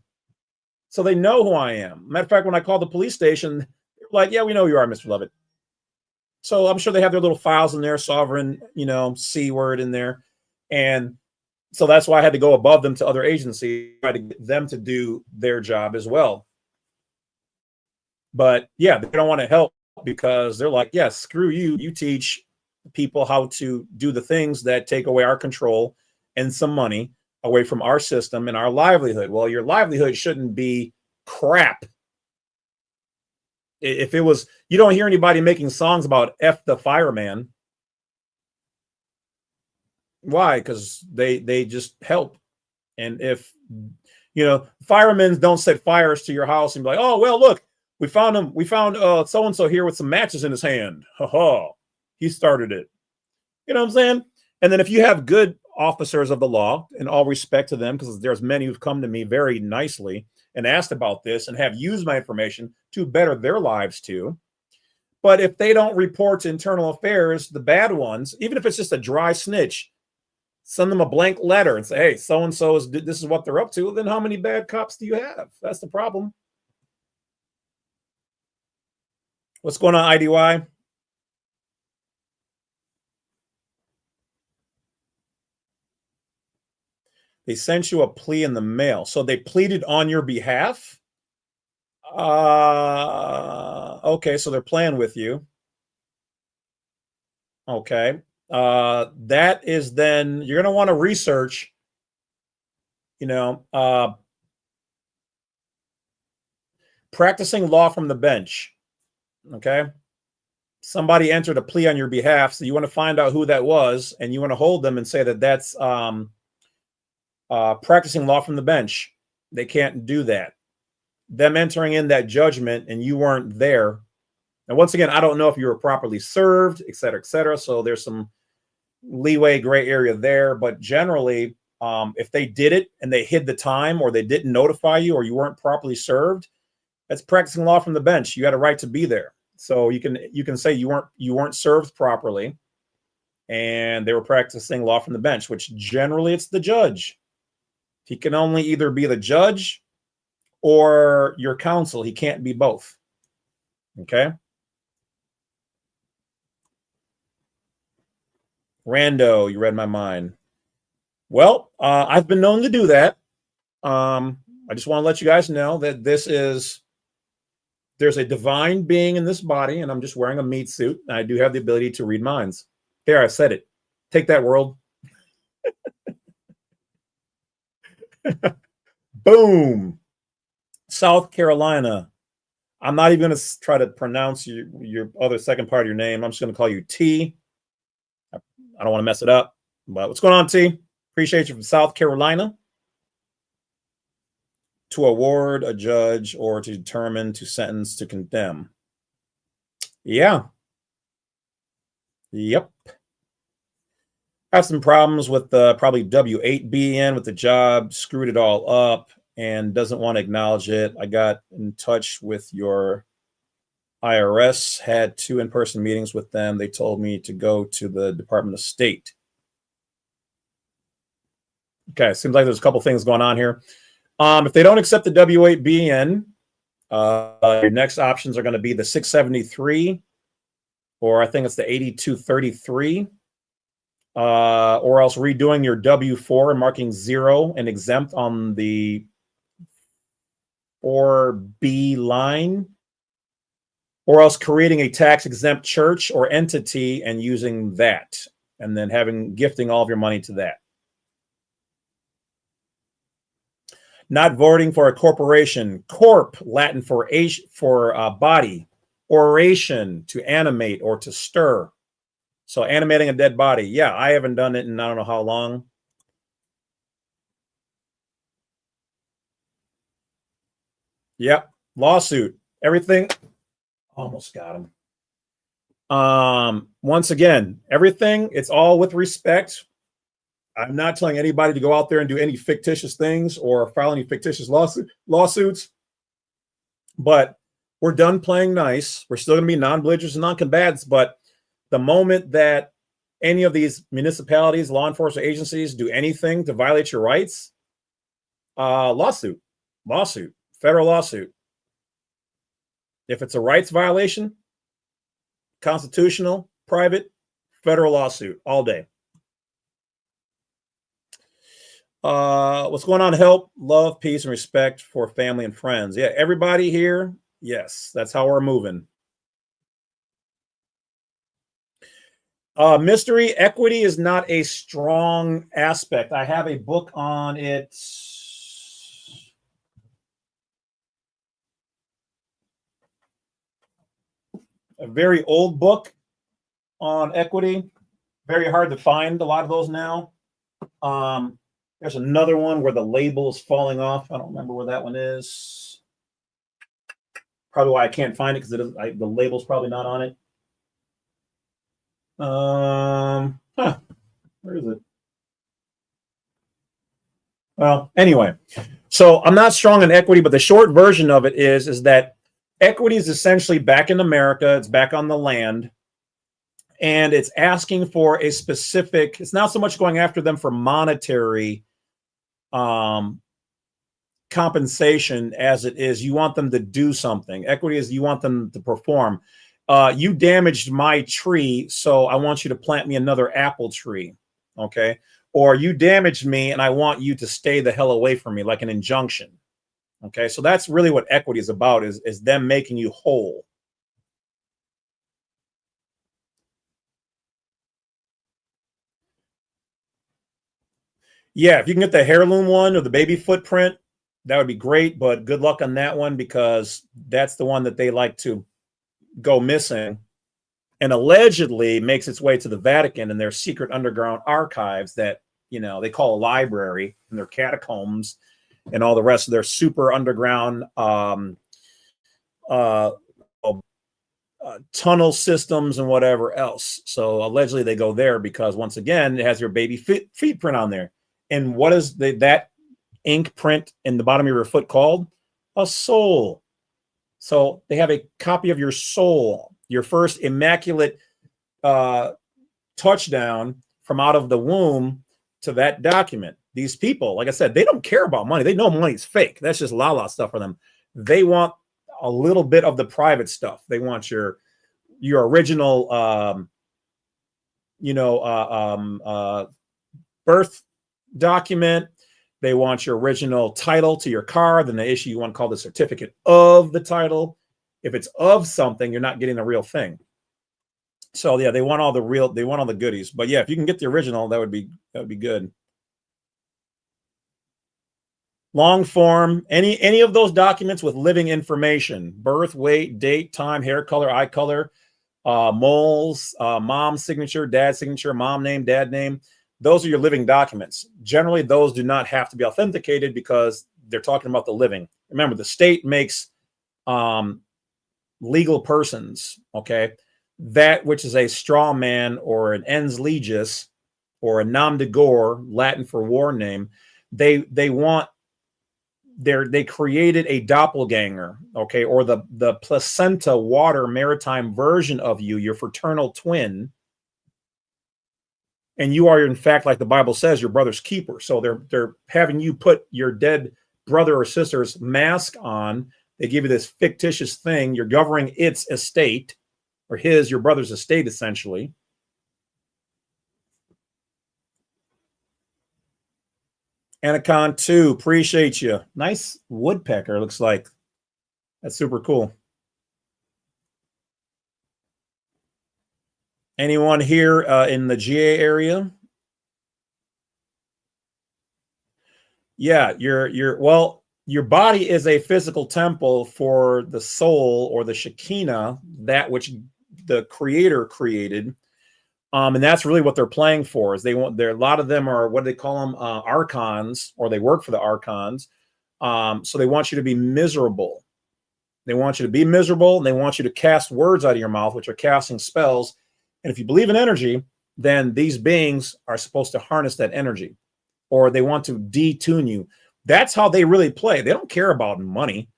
So they know who I am. Matter of fact, when I called the police station, they're like, yeah, we know who you are, Mr. Lovett. So I'm sure they have their little files in there, sovereign, C word in there. And so that's why I had to go above them to other agencies, try to get them to do their job as well. But yeah, they don't want to help because they're like, yeah, screw you. You teach people how to do the things that take away our control and some money away from our system and our livelihood. Well, your livelihood shouldn't be crap. If it was, you don't hear anybody making songs about F the fireman. Why? Because they just help. And if, firemen don't set fires to your house and be like, oh, well, look, we found so-and-so here with some matches in his hand. Ha ha. He started it. You know what I'm saying? And then if you have good officers of the law, and all respect to them, because there's many who've come to me very nicely and asked about this and have used my information to better their lives too. But if they don't report to internal affairs, the bad ones, even if it's just a dry snitch, send them a blank letter and say, hey, so-and-so this is what they're up to. Then how many bad cops do you have? That's the problem. What's going on, IDY? They sent you a plea in the mail. So they pleaded on your behalf? Okay, so they're playing with you. Okay. That is then, you're going to want to research, practicing law from the bench. Okay. Somebody entered a plea on your behalf. So you want to find out who that was, and you want to hold them and say that that's practicing law from the bench. They can't do that. Them entering in that judgment and you weren't there. And once again, I don't know if you were properly served, et cetera, et cetera. So there's some leeway, gray area there. But generally, if they did it and they hid the time, or they didn't notify you, or you weren't properly served, that's practicing law from the bench. You had a right to be there. So you can say you weren't served properly, and they were practicing law from the bench, which generally it's the judge. He can only either be the judge or your counsel. He can't be both. Okay. Rando, you read my mind. Well, I've been known to do that. I just want to let you guys know that there's a divine being in this body, and I'm just wearing a meat suit. And I do have the ability to read minds. There, I said it. Take that, world. Boom. South Carolina. I'm not even going to try to pronounce your other second part of your name. I'm just going to call you T. I don't want to mess it up. But what's going on, T? Appreciate you from South Carolina. To award, a judge, or to determine, to sentence, to condemn. Yeah. Yep. I have some problems with probably W8BN with the job, screwed it all up, and doesn't want to acknowledge it. I got in touch with your IRS, had 2 in-person meetings with them. They told me to go to the Department of State. Okay, seems like there's a couple things going on here. If they don't accept the W8BN, your next options are going to be the 673, or I think it's the 8233, or else redoing your W4 and marking 0 and exempt on the 4B line, or else creating a tax-exempt church or entity and using that, and then gifting all of your money to that. Not voting for a corporation. Corp, Latin for body. Oration, to animate or to stir. So animating a dead body. Yeah, I haven't done it in I don't know how long. Yep, lawsuit. Everything. Almost got him. Once again, everything, it's all with respect. I'm not telling anybody to go out there and do any fictitious things or file any fictitious lawsuits, but we're done playing nice. We're still going to be non-belligerents and non-combatants, but the moment that any of these municipalities, law enforcement agencies do anything to violate your rights, lawsuit, Federal lawsuit. If it's a rights violation, constitutional, private, federal lawsuit all day. What's going on? Help, love, peace, and respect for family and friends. Yeah, everybody here. Yes, that's how we're moving. Mystery equity is not a strong aspect. I have a book on it. A very old book on equity. Very hard to find a lot of those now. There's another one where the label is falling off. I don't remember where that one is. Probably why I can't find it, because the label's probably not on it. Where is it? Well, anyway, so I'm not strong in equity, but the short version of it is that equity is essentially back in America. It's back on the land, and it's asking for a specific. It's not so much going after them for monetary compensation as it is you want them to do something. Equity is you want them to perform. You damaged my tree, so I want you to plant me another apple tree. Okay. Or you damaged me and I want you to stay the hell away from me, like an injunction. Okay. So that's really what equity is about, is them making you whole. Yeah. If you can get the heirloom one or the baby footprint, that would be great. But good luck on that one, because that's the one that they like to go missing, and allegedly makes its way to the Vatican in their secret underground archives that, they call a library, and their catacombs and all the rest of their super underground tunnel systems and whatever else. So allegedly they go there because, once again, it has your baby feet print on there. And what is that ink print in the bottom of your foot called? A soul. So they have a copy of your soul, your first immaculate touchdown from out of the womb to that document. These people, like I said, they don't care about money. They know money's fake. That's just la-la stuff for them. They want a little bit of the private stuff. They want your original, birth document. They want your original title to your car. Then they issue you one called the certificate of the title. If it's of something, you're not getting the real thing. So yeah, they want all the goodies. But yeah, if you can get the original, that would be good. Long form, any of those documents with living information: birth, weight, date, time, hair color, eye color, moles, mom's signature, dad's signature, mom name, dad name. Those are your living documents. Generally, those do not have to be authenticated because they're talking about the living. Remember, the state makes legal persons, okay? That which is a straw man or an ens legis or a nom de gore, Latin for war name, they created a doppelganger, okay, or the placenta water maritime version of you, your fraternal twin. And you are, in fact, like the Bible says, your brother's keeper. So they're having you put your dead brother or sister's mask on. They give you this fictitious thing. You're governing its estate, or your brother's estate, essentially. Anacon 2, appreciate you. Nice woodpecker, looks like. That's super cool. Anyone here in the GA area? Yeah, your body is a physical temple for the soul, or the Shekinah, that which the Creator created. And that's really what they're playing for. Is a lot of them are, what do they call them? Archons, or they work for the archons. So they want you to be miserable. They want you to be miserable, and they want you to cast words out of your mouth, which are casting spells. And if you believe in energy, then these beings are supposed to harness that energy, or they want to detune you. That's how they really play. They don't care about money.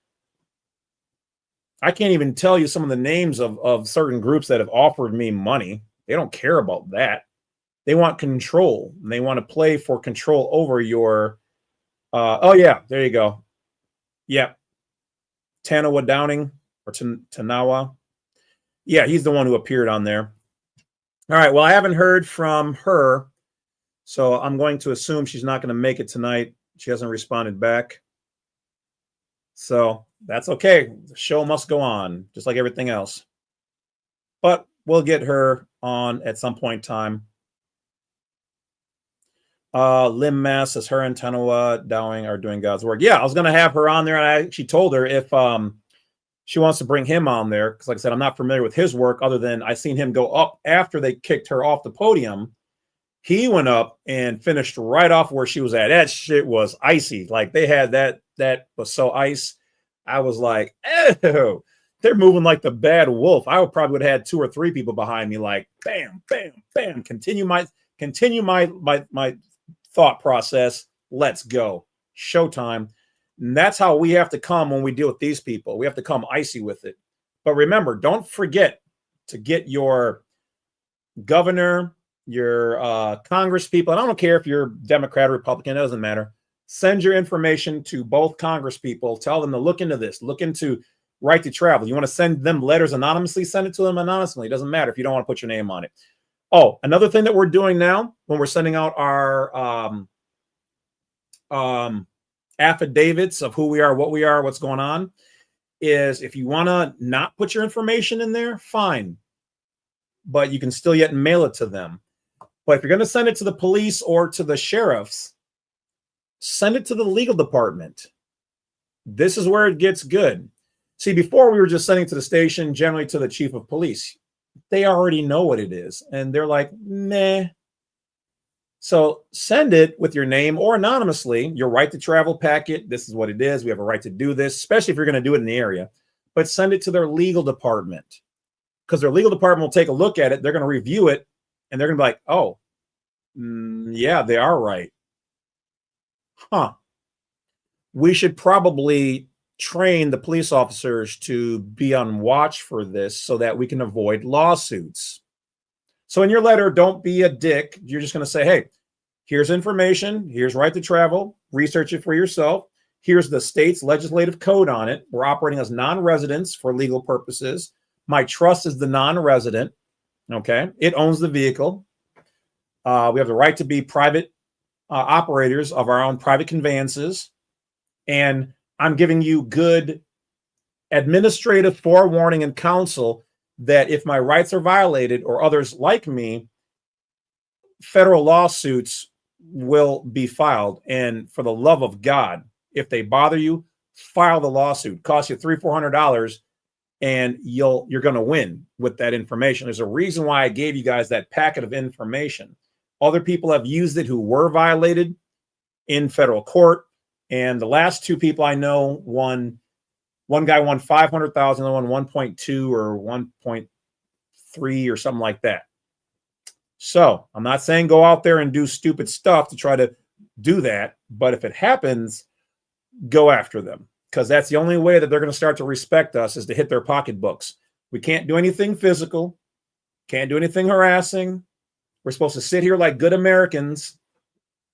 I can't even tell you some of the names of certain groups that have offered me money. They don't care about that. They want control, and they want to play for control over your. Oh yeah, there you go. Yeah, Tanawa Downing or Tanawa. Yeah, he's the one who appeared on there. All right. Well, I haven't heard from her, so I'm going to assume she's not going to make it tonight. She hasn't responded back. So that's okay. The show must go on, just like everything else. But we'll get her on at some point in time. Lim Mass says her and Tanawa Dowing are doing God's work. Yeah, I was going to have her on there, and I actually told her if she wants to bring him on there, because like I said, I'm not familiar with his work other than I seen him go up after they kicked her off the podium. He went up and finished right off where she was at. That shit was icy. Like they had that was so ice. I was like, oh, they're moving like the bad wolf. I probably would have had 2 or 3 people behind me, like bam, bam, bam. Continue my thought process. Let's go. Showtime. And that's how we have to come when we deal with these people. We have to come icy with it. But remember, don't forget to get your governor, your Congress people. And I don't care if you're Democrat or Republican, it doesn't matter. Send your information to both Congress people. Tell them to look into this. Look into right to travel. You want to send them letters anonymously? Send it to them anonymously. It doesn't matter if you don't want to put your name on it. Oh, another thing that we're doing now when we're sending out our affidavits of who we are, what we are, what's going on, is if you want to not put your information in there, fine. But you can still yet mail it to them. But if you're going to send it to the police or to the sheriffs, send it to the legal department. This is where it gets good. See, before we were just sending to the station, generally to the chief of police. They already know what it is. And they're like, meh. So send it with your name or anonymously, your right to travel packet. This is what it is. We have a right to do this, especially if you're going to do it in the area. But send it to their legal department, because their legal department will take a look at it. They're going to review it, and they're going to be like, oh, yeah, they are right. Huh. We should probably train the police officers to be on watch for this so that we can avoid lawsuits. So in your letter, don't be a dick. You're just going to say, hey, here's information. Here's right to travel. Research it for yourself. Here's the state's legislative code on it. We're operating as non-residents for legal purposes. My trust is the non-resident. Okay. It owns the vehicle. We have the right to be private operators of our own private conveyances. And I'm giving you good administrative forewarning and counsel that if my rights are violated or others like me, federal lawsuits will be filed. And for the love of God, if they bother you, file the lawsuit. Cost you $300-400, and you're going to win with that information. There's a reason why I gave you guys that packet of information. Other people have used it who were violated in federal court. And the last 2 people I know one guy won $500,000, the other one 1.2 or 1.3 or something like that. So I'm not saying go out there and do stupid stuff to try to do that. But if it happens, go after them, because that's the only way that they're going to start to respect us, is to hit their pocketbooks. We can't do anything physical. Can't do anything harassing. We're supposed to sit here like good Americans,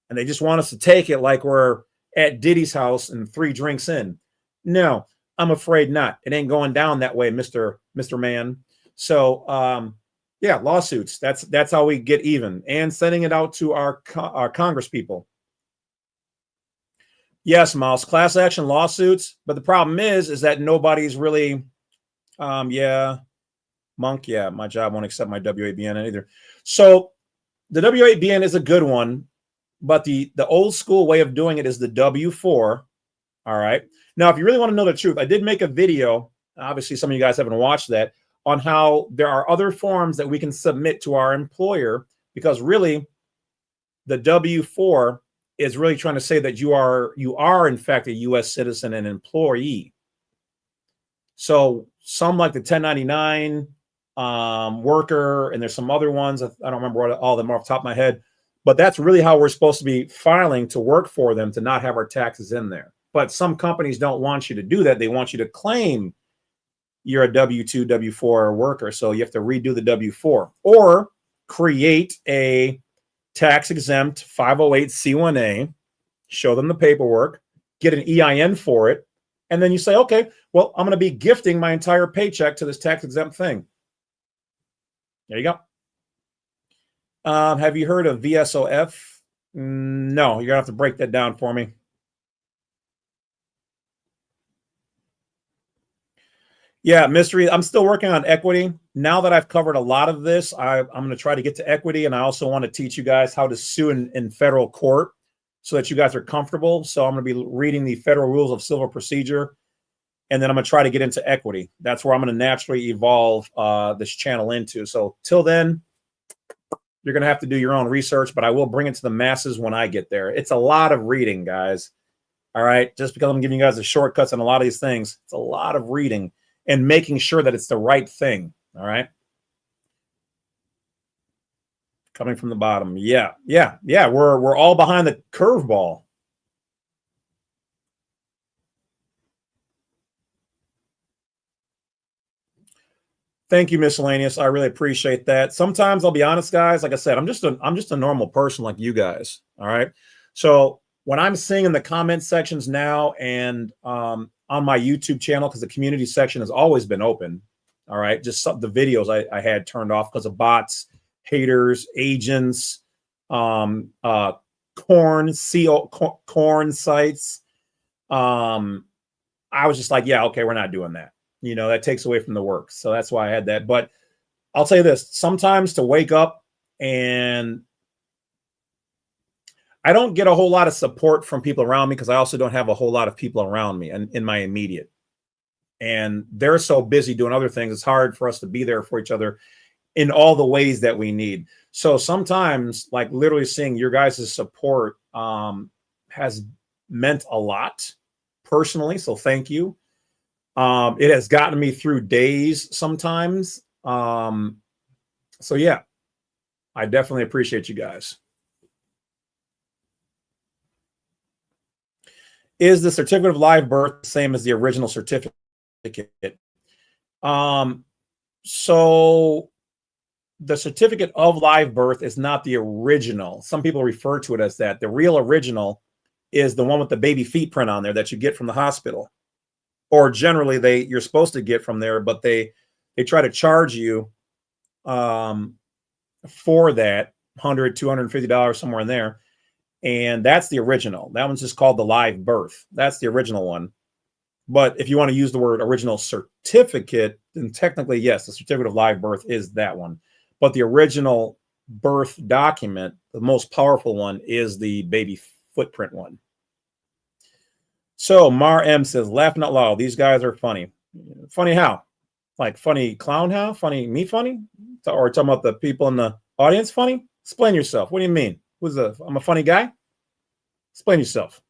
and they just want us to take it like we're at Diddy's house and 3 drinks in. No, I'm afraid not. It ain't going down that way, Mr. Man. So, yeah, lawsuits. That's how we get even, and sending it out to our Congress people. Yes, Miles, class action lawsuits. But the problem is that nobody's really, yeah, Monk, yeah, my job won't accept my W-8BN either. So the W-8BN is a good one, but the old school way of doing it is the W-4. All right. Now, if you really want to know the truth, I did make a video. Obviously, some of you guys haven't watched that, on how there are other forms that we can submit to our employer, because really the W-4 is really trying to say that you are in fact a U.S. citizen and employee. So some, like the 1099 worker, and there's some other ones. I don't remember all of them off the top of my head, but that's really how we're supposed to be filing to work for them, to not have our taxes in there. But some companies don't want you to do that. They want you to claim you're a W-2, W-4 worker. So you have to redo the W-4 or create a tax-exempt 508c1a, show them the paperwork, get an EIN for it, And then you say, okay, well, I'm going to be gifting my entire paycheck to this tax exempt thing. There you go. Have you heard of VSOF? No, you're going to have to break that down for me. Yeah, mystery. I'm still working on equity. Now that I've covered a lot of this, I'm going to try to get to equity. And I also want to teach you guys how to sue in federal court so that you guys are comfortable. So I'm going to be reading the federal rules of civil procedure. And then I'm going to try to get into equity. That's where I'm going to naturally evolve this channel into. So till then, you're going to have to do your own research, but I will bring it to the masses when I get there. It's a lot of reading, guys. All right. Just because I'm giving you guys the shortcuts on a lot of these things, it's a lot of reading and making sure that it's the right thing. All right. Coming from the bottom. Yeah. We're all behind the curveball. Thank you, Miscellaneous. I really appreciate that. Sometimes I'll be honest, guys. Like I said, I'm just a normal person like you guys. All right. So when I'm seeing in the comment sections now and on my YouTube channel, because the community section has always been open. All right. Just the videos I had turned off because of bots, haters, agents, corn sites. I was just like, yeah, okay, we're not doing that. You know, that takes away from the work. So that's why I had that. But I'll tell you this, sometimes to wake up, and I don't get a whole lot of support from people around me because I also don't have a whole lot of people around me and in my immediate. And they're so busy doing other things. It's hard for us to be there for each other in all the ways that we need. So sometimes, like literally seeing your guys' support has meant a lot personally. So thank you. It has gotten me through days sometimes. So yeah, I definitely appreciate you guys. Is the certificate of live birth the same as the original certificate? So the certificate of live birth is not the original. Some people refer to it as that. The real original is the one with the baby feet print on there that you get from the hospital. Or generally you're supposed to get from there, but they try to charge you for that $100, $250, somewhere in there. And that's the original. That one's just called the live birth. That's the original one. But if you want to use the word original certificate, then technically, yes, the certificate of live birth is that one. But the original birth document, the most powerful one, is the baby footprint one. So Mar M says, laughing out loud. These guys are funny. Funny how? Like funny clown how? Funny me funny? Or talking about the people in the audience funny? Explain yourself. What do you mean? I'm a funny guy? Explain yourself.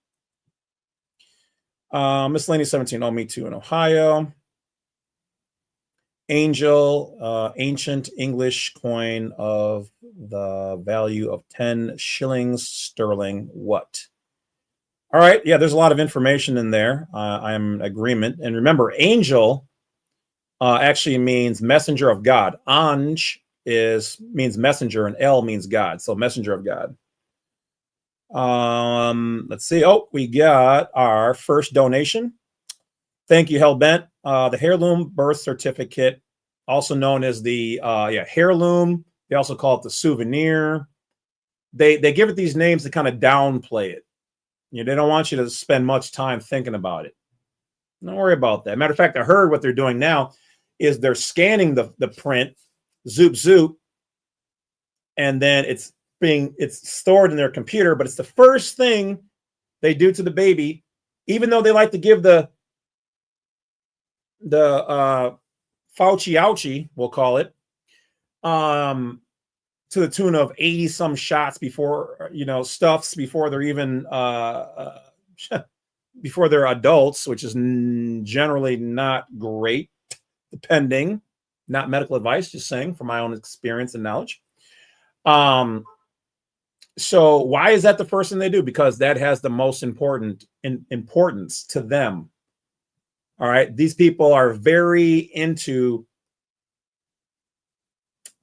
Miscellaneous 17. Oh, me too in Ohio. Angel, ancient English coin of the value of 10 shillings sterling. What? All right. Yeah, there's a lot of information in there. I'm in agreement. And remember, angel actually means messenger of God. Anj means messenger, and El means God. So messenger of God. Let's see. Oh, we got our first donation. Thank you, Hellbent. The heirloom birth certificate, also known as the heirloom. They also call it the souvenir. They give it these names to kind of downplay it. You know, they don't want you to spend much time thinking about it. Don't worry about that. Matter of fact, I heard what they're doing now is they're scanning the print, zoop, and then it's stored in their computer, but it's the first thing they do to the baby, even though they like to give the Fauci ouchie, we'll call it, to the tune of 80 some shots before, stuffs before they're even before they're adults, which is generally not great, depending. Not medical advice, just saying from my own experience and knowledge. So why is that the first thing they do? Because that has the most importance to them. All right. These people are very into,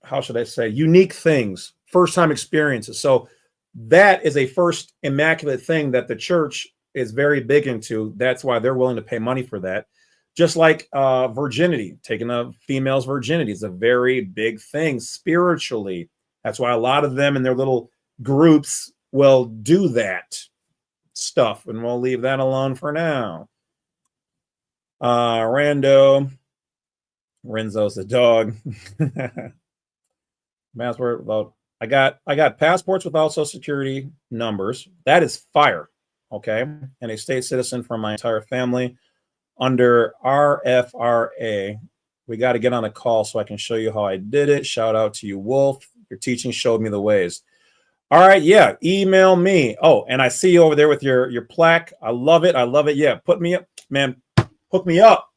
how should I say, unique things, first time experiences. So that is a first immaculate thing that the church is very big into. That's why they're willing to pay money for that. Just like virginity, taking a female's virginity is a very big thing spiritually. That's why a lot of them in their little groups will do that stuff, and we'll leave that alone for now. Renzo's the dog. Passport without, I got passports without social security numbers. That is fire. Okay. And a state citizen for my entire family under RFRA. We got to get on a call so I can show you how I did it. Shout out to you, Wolf. Your teaching showed me the ways. All right. Yeah. Email me. Oh, and I see you over there with your plaque. I love it. I love it. Yeah. Put me up, man. Hook me up.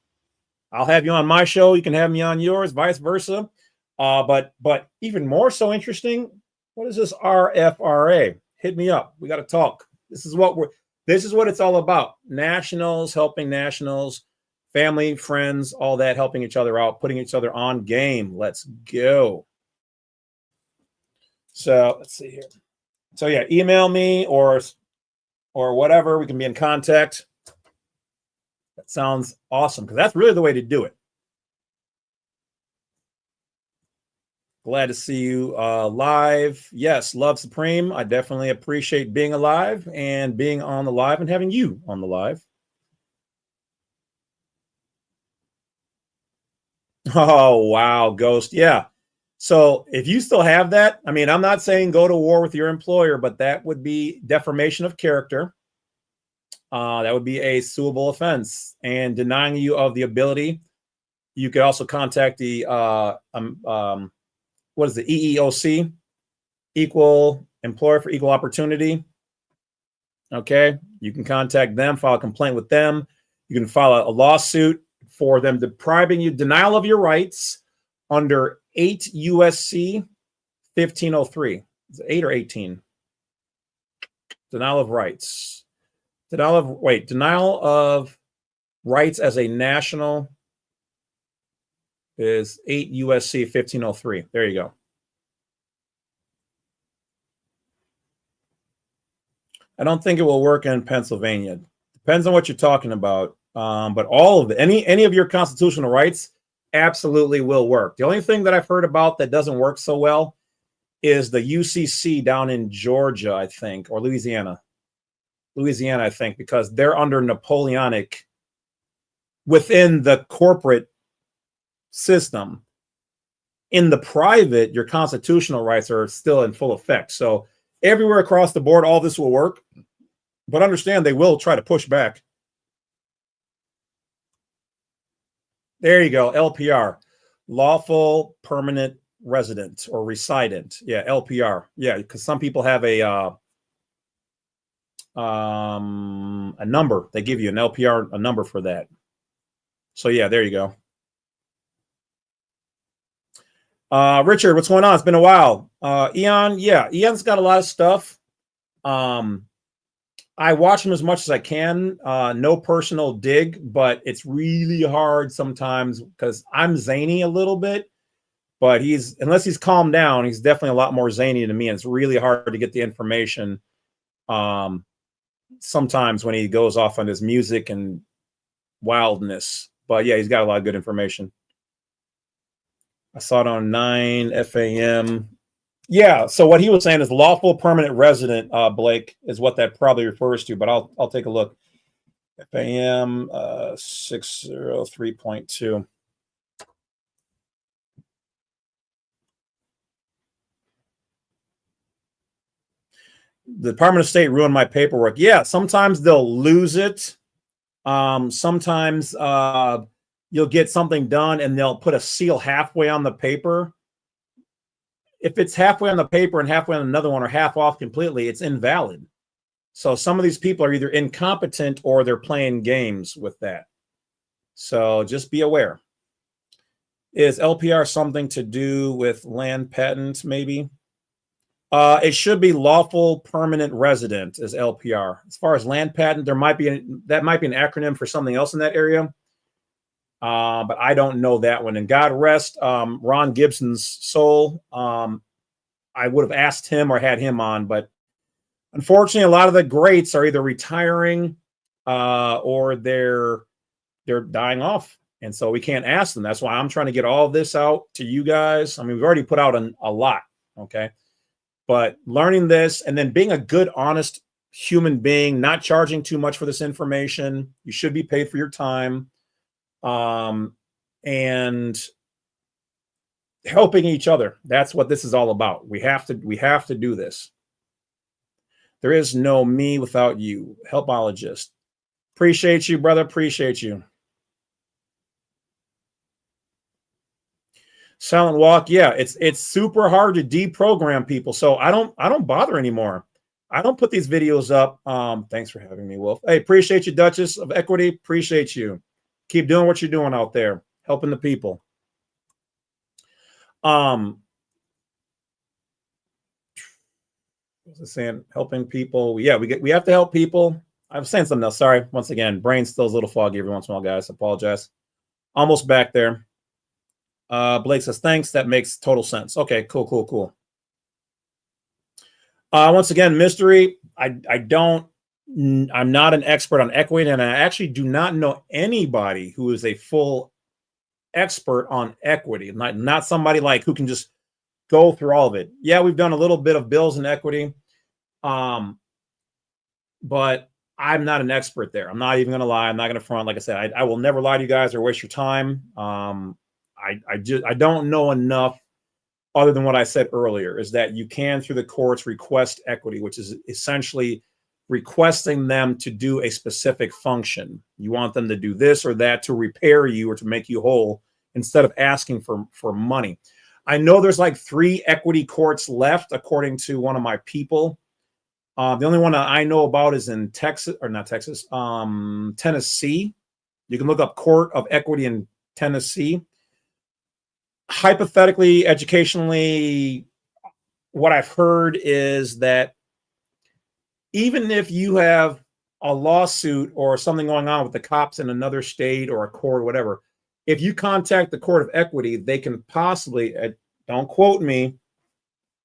I'll have you on my show. You can have me on yours, vice versa. But even more so interesting, what is this RFRA? Hit me up. We got to talk. This is what it's all about. Nationals, helping nationals, family, friends, all that, helping each other out, putting each other on game. Let's go. So let's see here. So yeah, email me or whatever. We can be in contact. That sounds awesome because that's really the way to do it. Glad to see you live. Yes, Love Supreme. I definitely appreciate being alive and being on the live and having you on the live. Oh, wow, Ghost. Yeah. So if you still have that, I mean, I'm not saying go to war with your employer, but that would be defamation of character. That would be a suable offense and denying you of the ability. You could also contact the what is the EEOC, Equal Employer for Equal Opportunity. Okay, you can contact them, file a complaint with them. You can file a lawsuit for them depriving you, denial of your rights under 8 USC 1503. Is it 8 or 18? Denial of rights. Denial of rights as a national is 8 USC 1503. There you go. I don't think it will work in Pennsylvania. Depends on what you're talking about. But all of any of your constitutional rights absolutely will work. The only thing that I've heard about that doesn't work so well is the UCC down in Georgia, I think, or Louisiana, I think, because they're under Napoleonic within the corporate system. In the private, your constitutional rights are still in full effect. So everywhere across the board, all this will work. But understand they will try to push back. There you go. LPR, lawful permanent resident or resident. Yeah, LPR. Yeah, because some people have a number. They give you an LPR, a number for that. So yeah, there you go. Richard, what's going on? It's been a while. Eon, yeah, Eon's got a lot of stuff. I watch him as much as I can. No personal dig, but it's really hard sometimes because I'm zany a little bit. But unless he's calmed down, he's definitely a lot more zany than me, and it's really hard to get the information. Sometimes when he goes off on his music and wildness. But yeah, he's got a lot of good information. I saw it on 9 FAM. Yeah, so what he was saying is lawful permanent resident, Blake, is what that probably refers to, but I'll take a look. FAM 603.2. The Department of State ruined my paperwork. Yeah, sometimes they'll lose it. Sometimes you'll get something done and they'll put a seal halfway on the paper. If it's halfway on the paper and halfway on another one or half off completely, it's invalid. So some of these people are either incompetent or they're playing games with that. So just be aware. Is LPR something to do with land patent, maybe? It should be lawful permanent resident is LPR. As far as land patent, that might be an acronym for something else in that area. But I don't know that one. And God rest Ron Gibson's soul. I would have asked him or had him on, but unfortunately, a lot of the greats are either retiring or they're dying off. And so we can't ask them. That's why I'm trying to get all this out to you guys. I mean, we've already put out a lot, okay? But learning this and then being a good, honest human being, not charging too much for this information. You should be paid for your time. And helping each other. That's what this is all about. We have to do this. There is no me without you. Helpologist. Appreciate you, brother. Appreciate you. Silent walk. Yeah, it's super hard to deprogram people. So I don't bother anymore. I don't put these videos up. Thanks for having me, Wolf. Hey, appreciate you, Duchess of Equity. Appreciate you. Keep doing what you're doing out there, helping the people. What was I saying? Helping people. Yeah, we have to help people. I was saying something else. Sorry. Once again, brain still is a little foggy every once in a while, guys. Apologize. Almost back there. Blake says, thanks. That makes total sense. Okay, cool. Once again, mystery. I'm not an expert on equity, and I actually do not know anybody who is a full expert on equity. Not somebody like who can just go through all of it. Yeah, we've done a little bit of bills and equity, but I'm not an expert there. I'm not even going to lie. I'm not going to front. Like I said, I will never lie to you guys or waste your time. I don't know enough other than what I said earlier, is that you can, through the courts, request equity, which is essentially requesting them to do a specific function. You want them to do this or that to repair you or to make you whole instead of asking for money. I know there's like 3 equity courts left, according to one of my people. The only one that I know about is in Texas, or not Texas, Tennessee. You can look up Court of Equity in Tennessee. Hypothetically, educationally, what I've heard is that even if you have a lawsuit or something going on with the cops in another state or a court or whatever, if you contact the Court of Equity, they can possibly, don't quote me,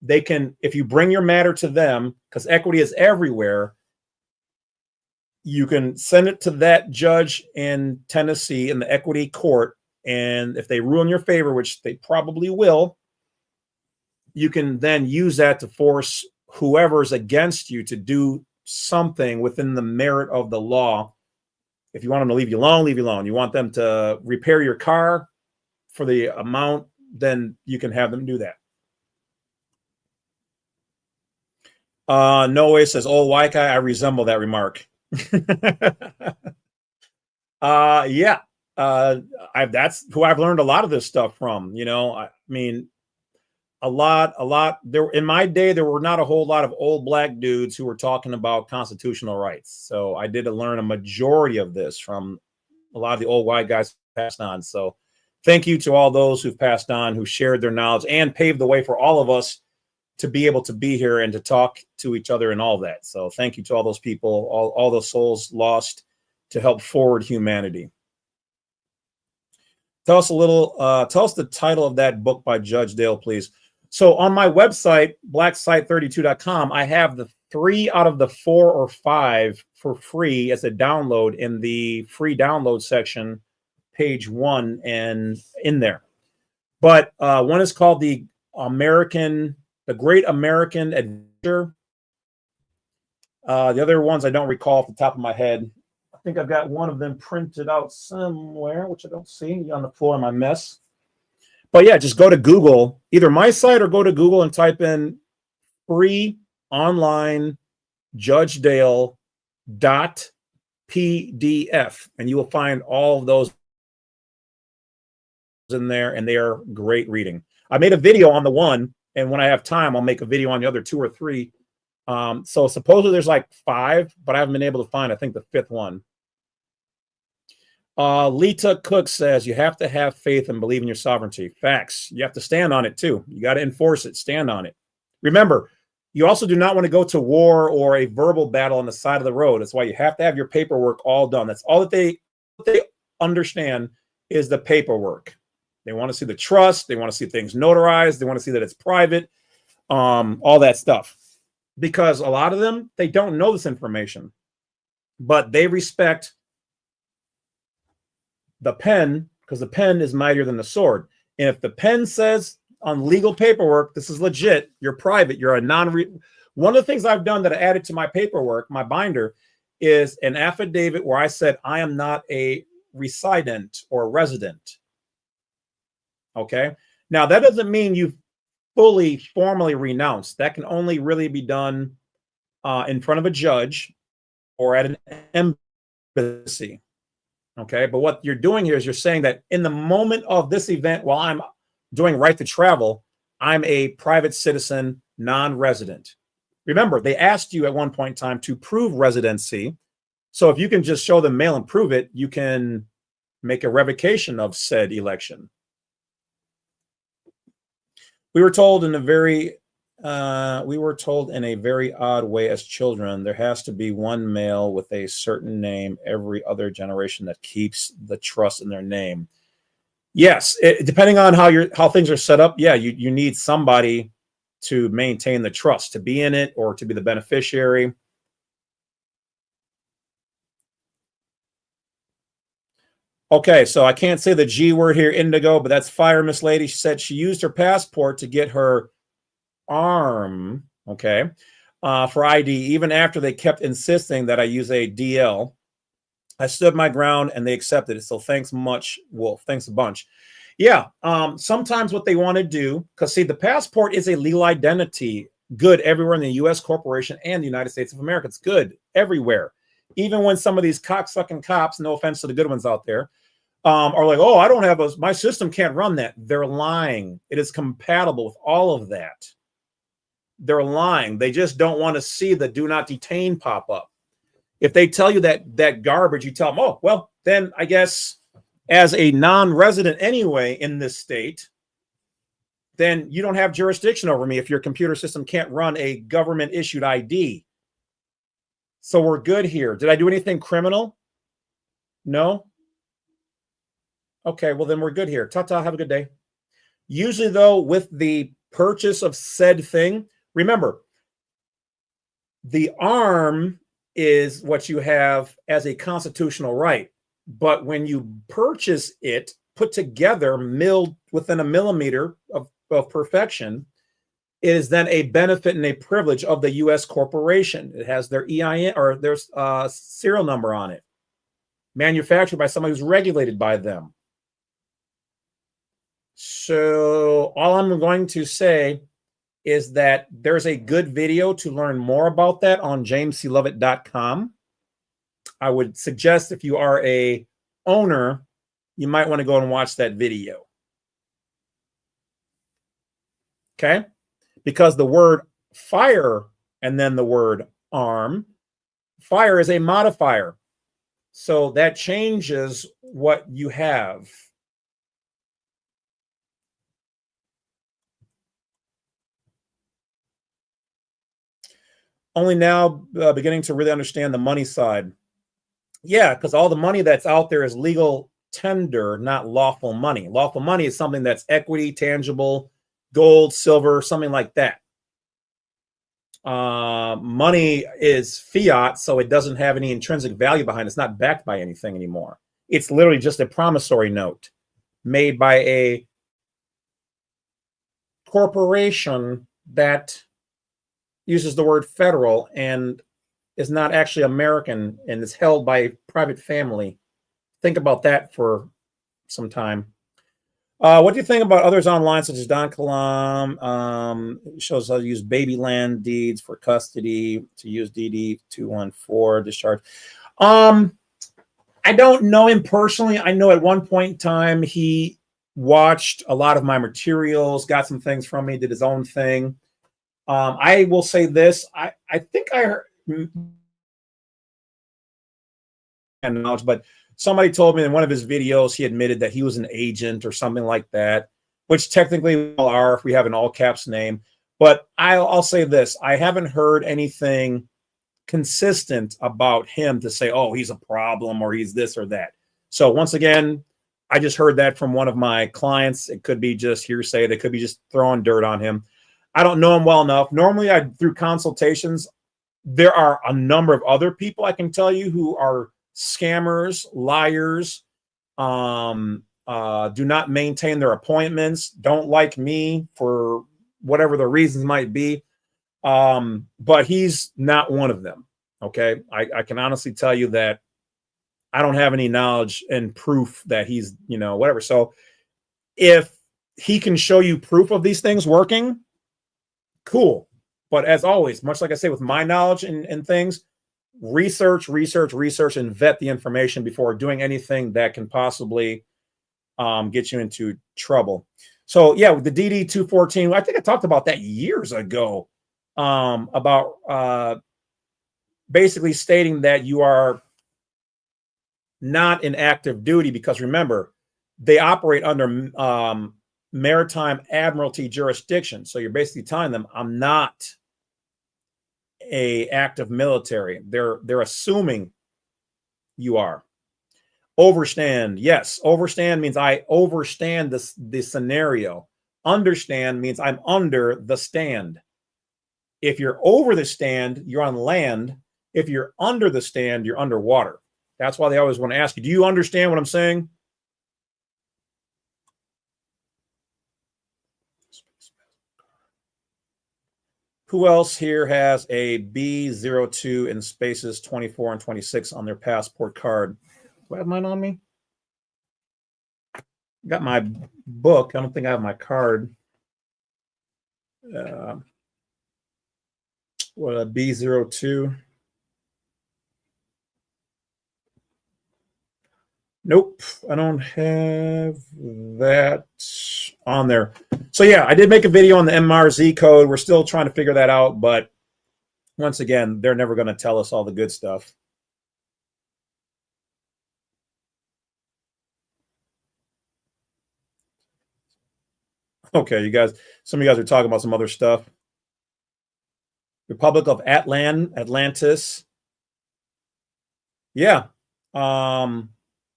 they can, if you bring your matter to them, because equity is everywhere, you can send it to that judge in Tennessee in the equity court. And if they rule in your favor, which they probably will, you can then use that to force whoever's against you to do something within the merit of the law. If you want them to leave you alone, leave you alone. You want them to repair your car for the amount, then you can have them do that. Noe says, "Oh, white guy, I resemble that remark." Yeah. That's who I've learned a lot of this stuff from. You know, I mean, a lot. There in my day, there were not a whole lot of old black dudes who were talking about constitutional rights. So I did learn a majority of this from a lot of the old white guys who passed on. So thank you to all those who've passed on, who shared their knowledge and paved the way for all of us to be able to be here and to talk to each other and all that. So thank you to all those people, all those souls lost to help forward humanity. Tell us the title of that book by Judge Dale, please. So on my website, blacksite32.com, I have the 3 out of the 4 or 5 for free as a download in the free download section, page 1 and in there. But one is called the Great American Adventure. The other ones I don't recall off the top of my head. I think I've got one of them printed out somewhere, which I don't see on the floor in my mess. But yeah, just go to Google, either my site or go to Google and type in free online Judge Dale .pdf, and you will find all of those in there, and they are great reading. I made a video on the one, and when I have time, I'll make a video on the other 2 or 3. So supposedly there's like 5, but I haven't been able to find, I think, the 5th one. Lita Cook says you have to have faith and believe in your sovereignty. Facts. You have to stand on it too. You got to enforce it. Stand on it. Remember, you also do not want to go to war or a verbal battle on the side of the road. That's why you have to have your paperwork all done. That's all that they understand is the paperwork. They want to see the trust. They want to see things notarized. They want to see that it's private. All that stuff. Because a lot of them, they don't know this information. but they respect the pen because the pen is mightier than the sword. And if the pen says on legal paperwork, this is legit, you're private, you're a one of the things I've done that I added to my paperwork, my binder, is an affidavit where I said I am not a resident or resident. Okay. Now that doesn't mean you fully formally renounced. That can only really be done in front of a judge or at an embassy. Okay. But what you're doing here is you're saying that in the moment of this event, while I'm doing right to travel, I'm a private citizen, non-resident. Remember, they asked you at one point in time to prove residency. So if you can just show them mail and prove it, you can make a revocation of said election. We were told in a very odd way as children, there has to be one male with a certain name every other generation that keeps the trust in their name. Yes, depending on how things are set up, yeah, you need somebody to maintain the trust, to be in it or to be the beneficiary. Okay, so I can't say the G word here, indigo, but that's fire, Miss Lady. She said she used her passport to get her arm, okay, for ID, even after they kept insisting that I use a DL. I stood my ground and they accepted it. So thanks much, Wolf. Thanks a bunch. Yeah, sometimes what they want to do, because see, the passport is a legal identity, good everywhere in the U.S. corporation and the United States of America. It's good everywhere. Even when some of these cocksucking cops, no offense to the good ones out there, are like, oh, I don't have my system can't run that. They're lying. It is compatible with all of that. They're lying. They just don't want to see the do not detain pop up. If they tell you that garbage, you tell them, oh, well, then I guess as a non-resident anyway in this state, then you don't have jurisdiction over me if your computer system can't run a government issued ID. So we're good here. Did I do anything criminal? No? Okay, well, then we're good here. Ta-ta, have a good day. Usually, though, with the purchase of said thing, remember, the arm is what you have as a constitutional right. But when you purchase it, put together, milled within a millimeter of perfection, it is then a benefit and a privilege of the U.S. corporation. It has their EIN or their serial number on it. Manufactured by somebody who's regulated by them. So all I'm going to say is that there's a good video to learn more about that on jamesclovett.com. I would suggest if you are a owner, you might want to go and watch that video. Okay? Because the word fire and then the word arm, fire is a modifier. So that changes what you have. Only now beginning to really understand the money side. Yeah, because all the money that's out there is legal tender, not lawful money. Lawful money is something that's equity, tangible, gold, silver, something like that. Money is fiat, so it doesn't have any intrinsic value behind it. It's not backed by anything anymore. It's literally just a promissory note made by a corporation that uses the word federal and is not actually American and is held by a private family. Think about that for some time. What do you think about others online, such as Don Kalam? Shows how to use baby land deeds for custody, to use DD 214 discharge. I don't know him personally. I know at one point in time he watched a lot of my materials, got some things from me, did his own thing. I will say this. I think I heard knowledge, but somebody told me in one of his videos he admitted that he was an agent or something like that, which technically we all are if we have an all caps name. But I'll say this. I haven't heard anything consistent about him to say, oh, he's a problem or he's this or that. So once again, I just heard that from one of my clients. It could be just hearsay. They could be just throwing dirt on him. I don't know him well enough. Normally, through consultations, There are a number of other people I can tell you who are scammers, liars, do not maintain their appointments, don't like me for whatever the reasons might be. But he's not one of them. Okay. I can honestly tell you that I don't have any knowledge and proof that he's, you know, whatever. So if he can show you proof of these things working, cool. But as always, much like I say with my knowledge and things, research, and vet the information before doing anything that can possibly get you into trouble. So yeah, with the DD-214, I think I talked about that years ago, about basically stating that you are not in active duty, because remember, they operate under maritime admiralty jurisdiction. So you're basically telling them, I'm not a active military. They're assuming you are. Overstand. Yes, overstand means I overstand the scenario. Understand means I'm under the stand. If you're over the stand, you're on land. If you're under the stand, you're underwater. That's why they always want to ask you, do you understand what I'm saying? Who else here has a B02 in spaces 24 and 26 on their passport card? Do I have mine on me? Got my book. I don't think I have my card. What, a B02? Nope, I don't have that on there. So yeah, I did make a video on the MRZ code. We're still trying to figure that out, but once again, they're never going to tell us all the good stuff. Okay, you guys, some of you guys are talking about some other stuff. Republic of Atlantis. Yeah.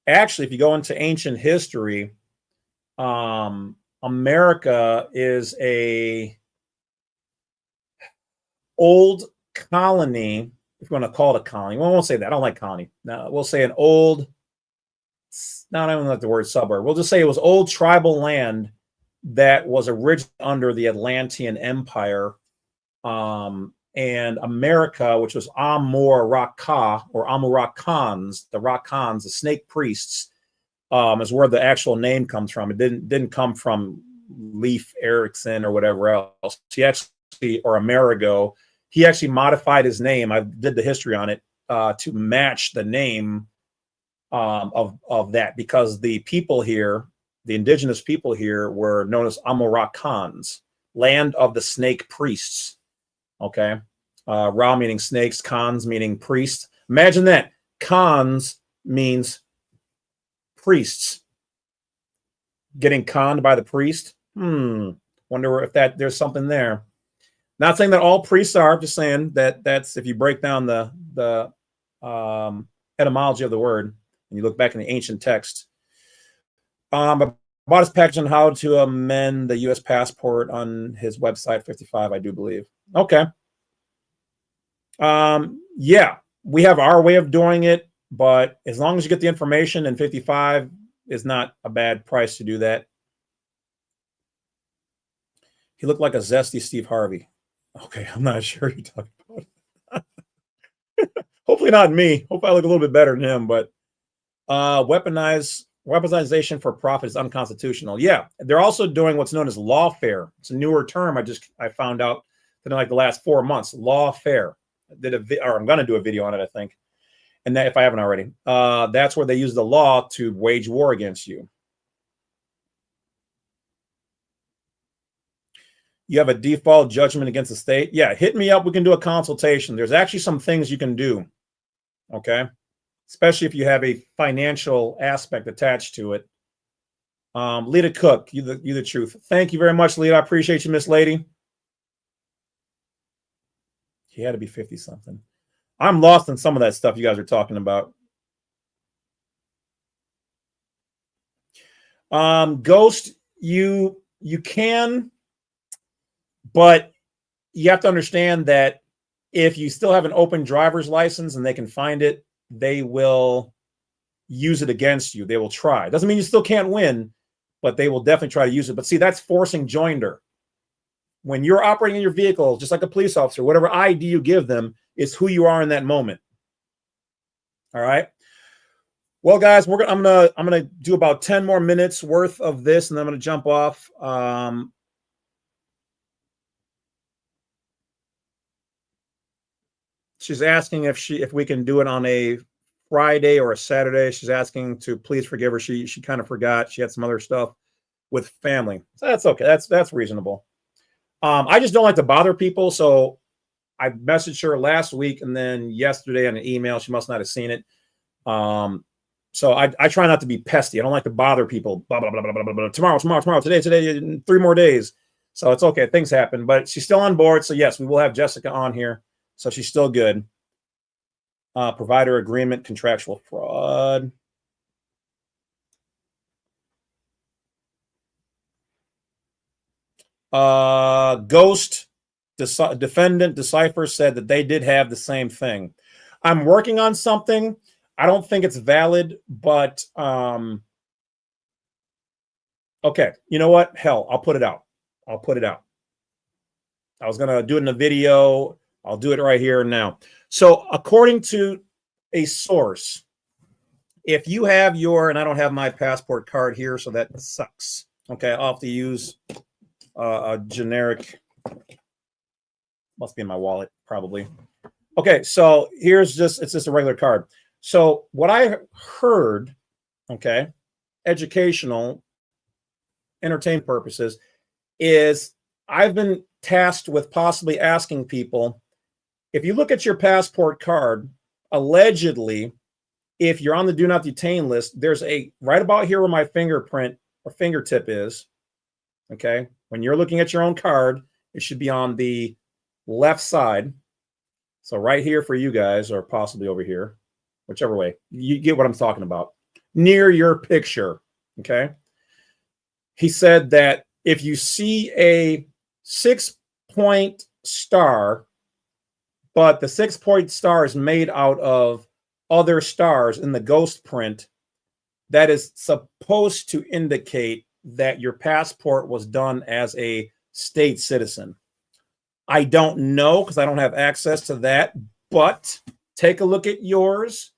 Actually, if you go into ancient history, America is a old colony. If you want to call it a colony, well, we won't say that. I don't like colony. No, we'll say an old. No, I don't like the word suburb. We'll just say it was old tribal land that was originally under the Atlantean Empire, and America, which was Amor-Ra-Ka or Amurakhans, the Rakhans, the snake priests, is where the actual name comes from. It didn't come from Leif Erikson or whatever else. He actually, or Amerigo, he actually modified his name. I did the history on it to match the name of that, because the people here, the indigenous people here, were known as Amurakhans, land of the snake priests. Okay. Ra meaning snakes, Khans meaning priests. Imagine that. Khans means priests. Getting conned by the priest. Wonder if there's something there. Not saying that all priests are, just saying that's if you break down the etymology of the word and you look back in the ancient text. About his package on how to amend the U.S. passport on his website 55, I do believe. Okay. Yeah, we have our way of doing it, but as long as you get the information, and 55 is not a bad price to do that. He looked like a zesty Steve Harvey. Okay, I'm not sure you're talking about. Hopefully not me. Hope I look a little bit better than him, but weaponization for profit is unconstitutional. Yeah, they're also doing what's known as lawfare. It's a newer term. I found out in like the last 4 months. Lawfare. I'm going to do a video on it, I think, and that if I haven't already, that's where they use the law to wage war against you. You have a default judgment against the state. Yeah, hit me up. We can do a consultation. There's actually some things you can do. Okay. Especially if you have a financial aspect attached to it. Lita Cook, you the truth. Thank you very much, Lita. I appreciate you, Miss Lady. He had to be 50 something. I'm lost in some of that stuff you guys are talking about. Ghost, you can, but you have to understand that If you still have an open driver's license and they can find it, they will use it against you. They will try. Doesn't mean you still can't win, but they will definitely try to use it. But see, that's forcing joinder. When you're operating in your vehicle, just like a police officer, whatever ID you give them is who you are in that moment. All right. Well, guys, I'm gonna do about 10 more minutes worth of this, and then I'm gonna jump off. She's asking if we can do it on a Friday or a Saturday. She's asking to please forgive her. She kind of forgot. She had some other stuff with family. So that's okay. That's reasonable. I just don't like to bother people. So I messaged her last week and then yesterday on an email. She must not have seen it. So I try not to be pesty. I don't like to bother people. Blah, blah, blah, blah, blah, blah, blah. Tomorrow, today, 3 more days. So it's okay. Things happen, but she's still on board. So yes, we will have Jessica on here. So she's still good. Provider agreement, contractual fraud. Ghost defendant Decipher said that they did have the same thing. I'm working on something. I don't think it's valid, but okay. You know what? Hell, I'll put it out. I was going to do it in a video. I'll do it right here and now. So according to a source, if you have and I don't have my passport card here, so that sucks. Okay, I'll have to use a generic, must be in my wallet, probably. Okay, so it's just a regular card. So what I heard, okay, educational, entertainment purposes, is I've been tasked with possibly asking people, if you look at your passport card, allegedly, if you're on the do not detain list, there's right about here where my fingerprint or fingertip is, okay? When you're looking at your own card, it should be on the left side. So right here for you guys, or possibly over here, whichever way. You get what I'm talking about. Near your picture, okay? He said that if you see a 6-point star, but the 6-point star is made out of other stars in the ghost print, that is supposed to indicate that your passport was done as a state citizen. I don't know because I don't have access to that, but take a look at yours.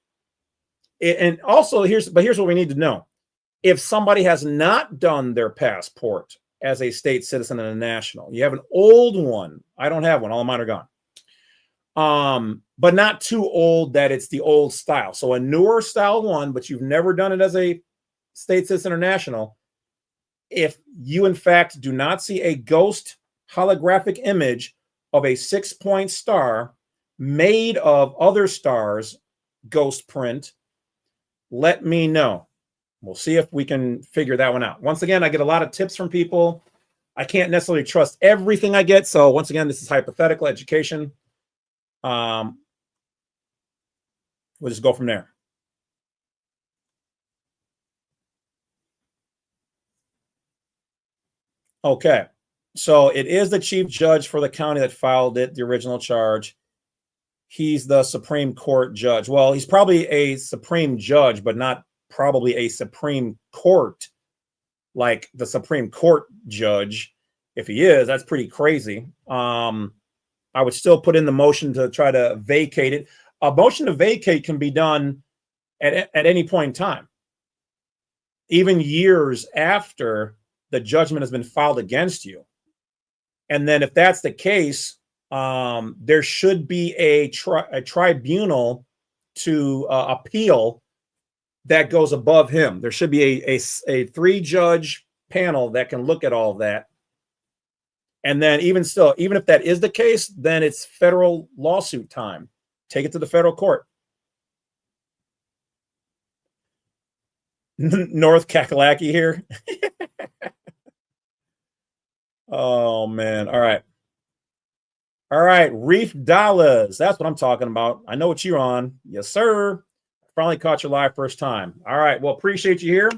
And also, here's what we need to know. If somebody has not done their passport as a state citizen and a national, you have an old one. I don't have one. All of mine are gone. But not too old that it's the old style. So a newer style one, but you've never done it as a state citizen or national. If you, in fact, do not see a ghost holographic image of a 6-point star made of other stars, ghost print, let me know. We'll see if we can figure that one out. Once again, I get a lot of tips from people. I can't necessarily trust everything I get. So once again, this is hypothetical education. We'll just go from there. Okay. So it is the chief judge for the county that filed it, the original charge. He's the Supreme Court judge. Well, he's probably a Supreme judge, but not probably a Supreme Court, like the Supreme Court judge. If he is, that's pretty crazy. I would still put in the motion to try to vacate it. A motion to vacate can be done at any point in time, even years after the judgment has been filed against you. And then if that's the case, there should be a tribunal to appeal that goes above him. There should be a 3-judge panel that can look at all of that. And then even if that is the case, then it's federal lawsuit time. Take it to the federal court. North Kakalaki here. Oh, man. All right. All right. Reef Dollars. That's what I'm talking about. I know what you're on. Yes, sir. Finally caught you live first time. All right. Well, appreciate you here.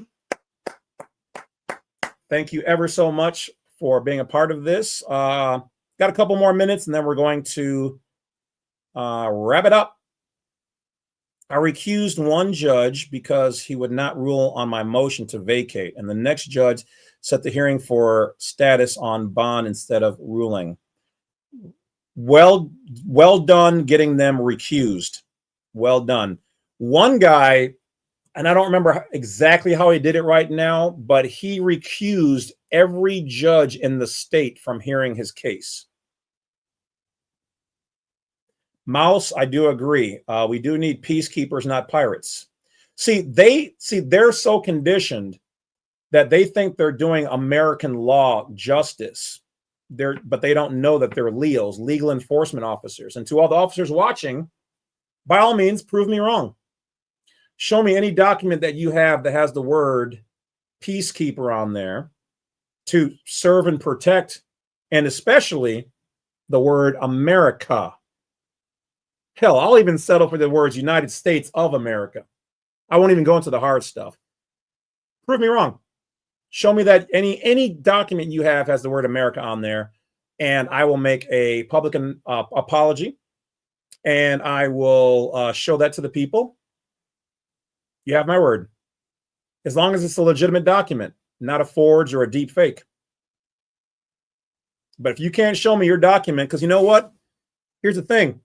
Thank you ever so much for being a part of this. Got a couple more minutes, and then we're going to Wrap it up. I recused one judge because he would not rule on my motion to vacate, and the next judge set the hearing for status on bond instead of ruling. Well done getting them recused. Well done. One guy, and I don't remember exactly how he did it right now, but he recused every judge in the state from hearing his case. Mouse, I do agree. We do need peacekeepers, not pirates. They're so conditioned that they think they're doing American law justice. But they don't know that they're LEOs, legal enforcement officers. And to all the officers watching, by all means, prove me wrong. Show me any document that you have that has the word peacekeeper on there to serve and protect, and especially the word America. Hell, I'll even settle for the words United States of America. I won't even go into the hard stuff. Prove me wrong. Show me that any document you have has the word America on there, and I will make a public apology, and I will show that to the people. You have my word. As long as it's a legitimate document, not a forge or a deep fake. But if you can't show me your document, because you know what? Here's the thing.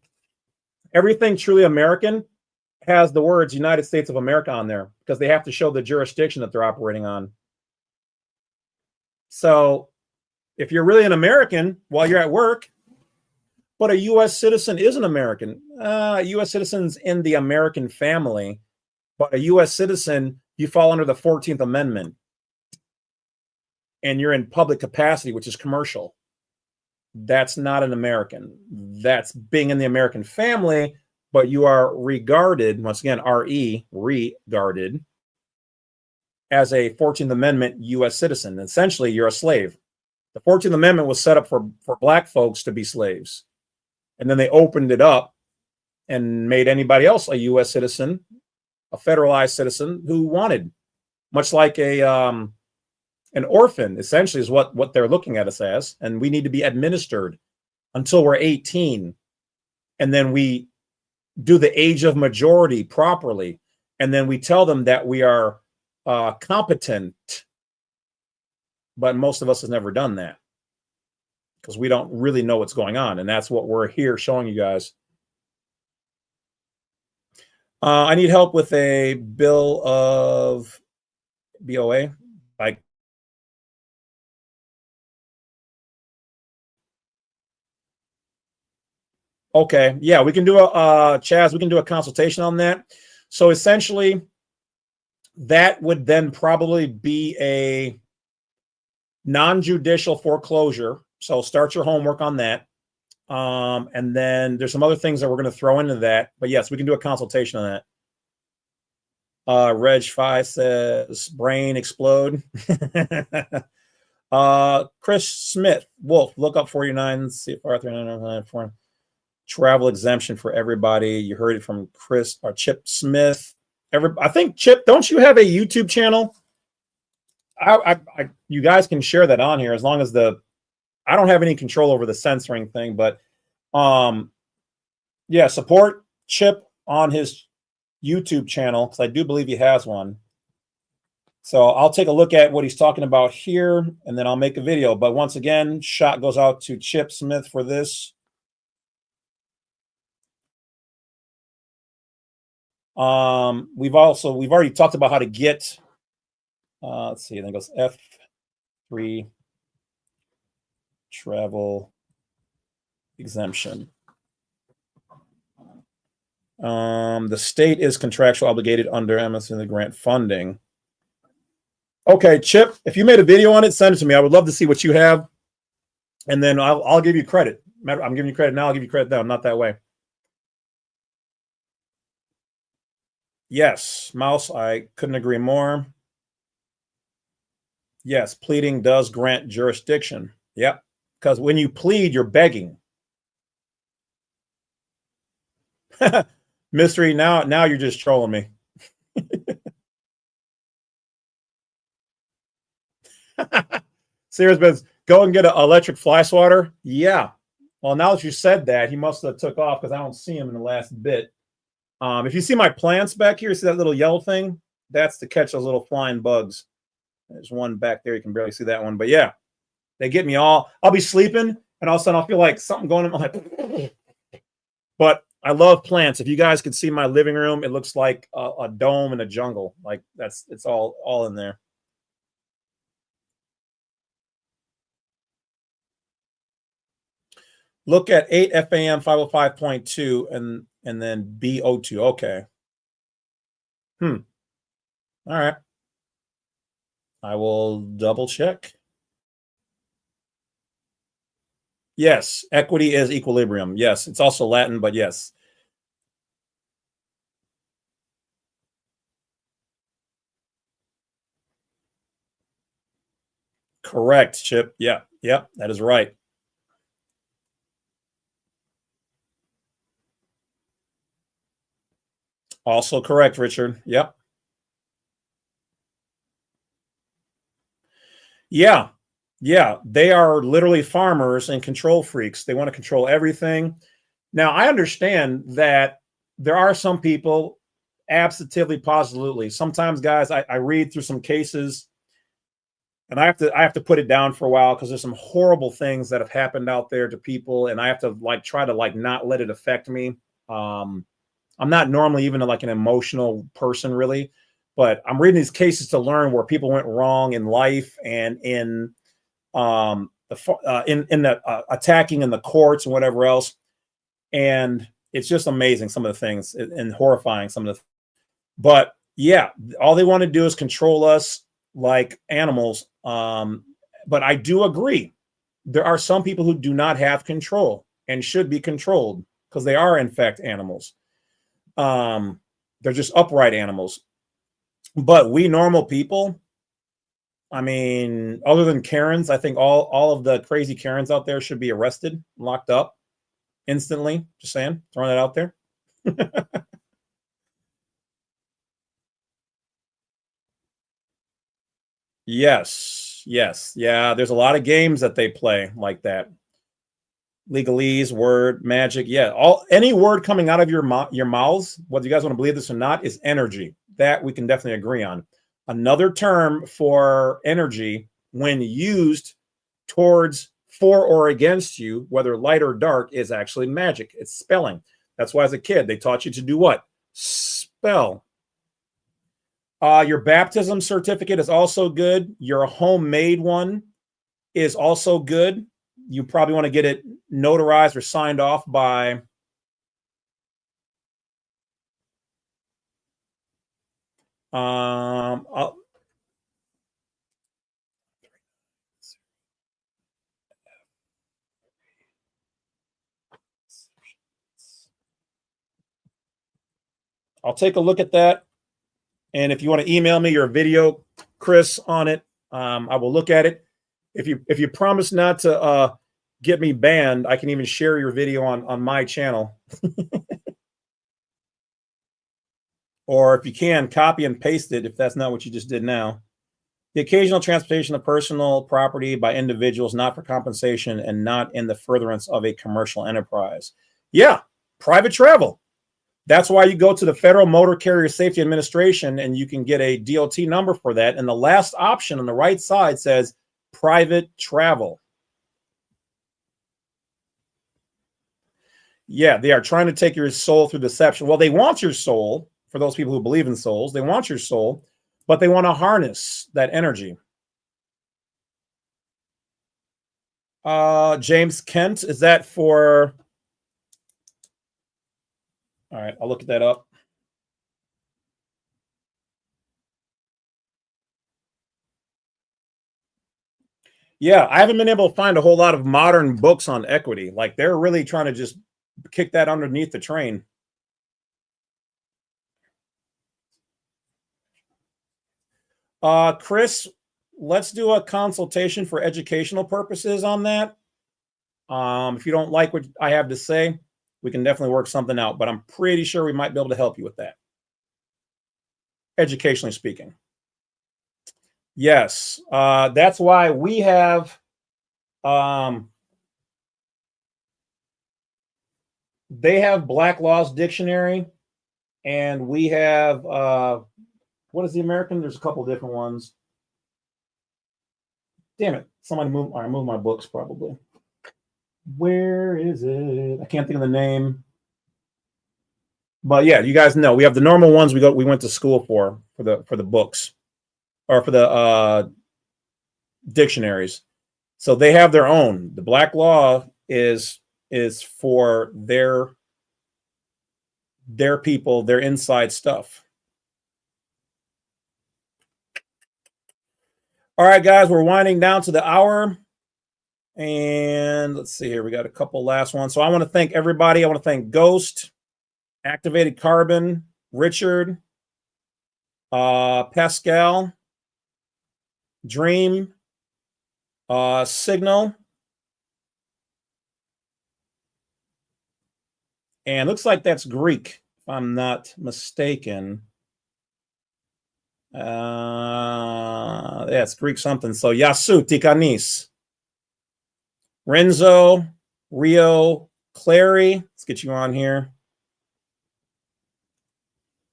Everything truly American has the words United States of America on there because they have to show the jurisdiction that they're operating on. So if you're really an American while you're at work, but a U.S. citizen is an American, U.S. citizens in the American family, but a U.S. citizen, you fall under the 14th Amendment and you're in public capacity, which is commercial. That's not an American. That's being in the American family, but you are regarded, once again, regarded as a 14th Amendment U.S. citizen. Essentially, you're a slave. The 14th Amendment was set up for black folks to be slaves. And then they opened it up and made anybody else a U.S. citizen, a federalized citizen who wanted, much like an orphan, essentially, is what they're looking at us as. And we need to be administered until we're 18. And then we do the age of majority properly. And then we tell them that we are competent. But most of us has never done that because we don't really know what's going on. And that's what we're here showing you guys. I need help with a bill of BOA. Okay, yeah, we can do a Chaz, we can do a consultation on that. So essentially, that would then probably be a non-judicial foreclosure. So start your homework on that. And then there's some other things that we're going to throw into that. But yes, we can do a consultation on that. Reg Phi says, brain explode. Chris Smith, Wolf, look up 49, see if R399 travel exemption for everybody. You heard it from Chris or Chip Smith. I think Chip, don't you have a YouTube channel? You guys can share that on here as long as I don't have any control over the censoring thing, but yeah, support Chip on his YouTube channel because I do believe he has one. So I'll take a look at what he's talking about here, and then I'll make a video. But once again, shot goes out to Chip Smith for this. We've already talked about how to get, let's see, I think it goes F3 travel exemption. The state is contractually obligated under MSN the grant funding. Okay, Chip, if you made a video on it, send it to me. I would love to see what you have, and then I'll give you credit. I'm giving you credit now. I'll give you credit now. Not that way. Yes, Mouse, I couldn't agree more. Yes, pleading does grant jurisdiction. Yep, because when you plead, you're begging. Mystery, now you're just trolling me. Serious Biz, go and get an electric fly swatter. Yeah, Well, now that you said that, he must have took off because I don't see him in the last bit. If you see my plants back here, see that little yellow thing? That's to catch those little flying bugs. There's one back there. You can barely see that one. But yeah, they get me all. I'll be sleeping, and all of a sudden I'll feel like something going in my head. But I love plants. If you guys could see my living room, it looks like a dome in a jungle. Like it's all in there. Look at 8 FAM 505.2 and then BO2. Okay. All right. I will double check. Yes, equity is equilibrium. Yes, it's also Latin, but yes. Correct, Chip. Yeah, yep, that is right. Also correct, Richard. Yep. Yeah. Yeah. They are literally farmers and control freaks. They want to control everything. Now, I understand that there are some people, absolutely. Sometimes, guys, I read through some cases and I have to put it down for a while because there's some horrible things that have happened out there to people, and I have to try to not let it affect me. I'm not normally even like an emotional person really, but I'm reading these cases to learn where people went wrong in life and in the attacking in the courts and whatever else. And it's just amazing, some of the things, and horrifying, some of the but yeah, all they want to do is control us like animals. But I do agree, there are some people who do not have control and should be controlled because they are in fact animals. They're just upright animals. But we normal people, I mean, other than Karens, I think all of the crazy Karens out there should be arrested, locked up instantly. Just saying, throwing that out there. Yes, yes, yeah. There's a lot of games that they play like that. Legalese, word, magic, yeah. Any word coming out of your mouths, whether you guys want to believe this or not, is energy. That we can definitely agree on. Another term for energy, when used towards, for, or against you, whether light or dark, is actually magic. It's spelling. That's why as a kid they taught you to do what? Spell. Your baptism certificate is also good. Your homemade one is also good. You probably want to get it notarized or signed off by I'll take a look at that. And if you want to email me your video, Chris, on it, I will look at it. If you promise not to get me banned, I can even share your video on my channel. Or if you can, copy and paste it if that's not what you just did now. The occasional transportation of personal property by individuals not for compensation and not in the furtherance of a commercial enterprise. Yeah, private travel. That's why you go to the Federal Motor Carrier Safety Administration and you can get a DOT number for that. And the last option on the right side says private travel. Yeah, they are trying to take your soul through deception. Well, they want your soul, for those people who believe in souls. They want your soul, but they want to harness that energy. James Kent, is that for... All right, I'll look at that up. Yeah, I haven't been able to find a whole lot of modern books on equity. Like they're really trying to just kick that underneath the train. Chris, let's do a consultation for educational purposes on that. If you don't like what I have to say, we can definitely work something out, but I'm pretty sure we might be able to help you with that. Educationally speaking. Yes, that's why we have they have Black Law's dictionary, and we have what is the American? There's a couple different ones. Damn it! Somebody move. I moved my books probably. Where is it? I can't think of the name. But yeah, you guys know we have the normal ones we went to school for the books or for the dictionaries. So they have their own. The Black Law is for their people, their inside stuff. All right, guys, we're winding down to the hour. And let's see here. We got a couple last ones. So I want to thank everybody. I want to thank Ghost, Activated Carbon, Richard, Pascal, Dream, Signal, and looks like that's Greek, if I'm not mistaken. Yeah, it's Greek something. So Yasu Tikanis, Renzo, Rio, Clary. Let's get you on here.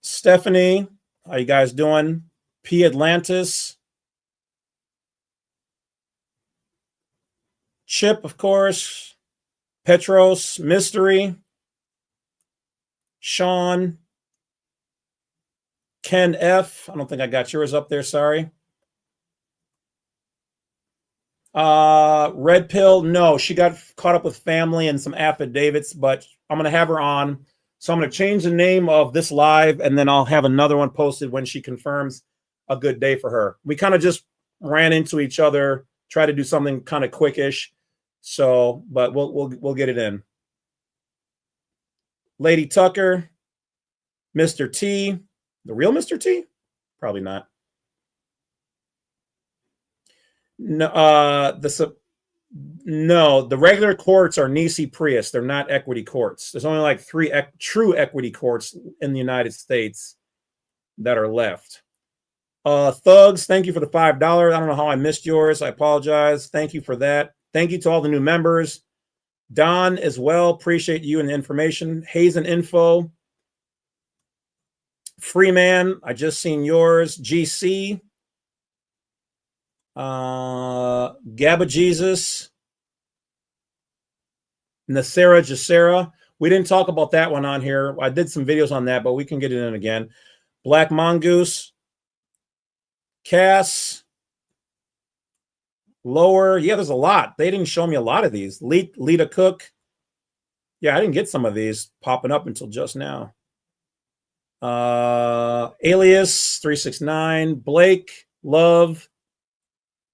Stephanie, how you guys doing? P Atlantis. Chip, of course. Petros, Mystery. Sean. Ken F. I don't think I got yours up there, sorry. Red Pill, no, she got caught up with family and some affidavits, but I'm going to have her on. So I'm going to change the name of this live, and then I'll have another one posted when she confirms a good day for her. We kind of just ran into each other, try to do something kind of quickish. So, but we'll get it in. Lady Tucker, Mr. T, the real Mr. T? Probably not. No, the regular courts are Nisi Prius. They're not equity courts. There's only like 3 true equity courts in the United States that are left. Thugs, thank you for the $5. I don't know how I missed yours. I apologize. Thank you for that. Thank you to all the new members. Don as well. Appreciate you and the information. Hazen Info. Freeman, I just seen yours. GC. Gabba Jesus. Nasera Jacera. We didn't talk about that one on here. I did some videos on that, but we can get it in again. Black Mongoose. Cass. Lower. Yeah, there's a lot. They didn't show me a lot of these. Lita Cook. Yeah, I didn't get some of these popping up until just now. Alias 369. Blake. Love.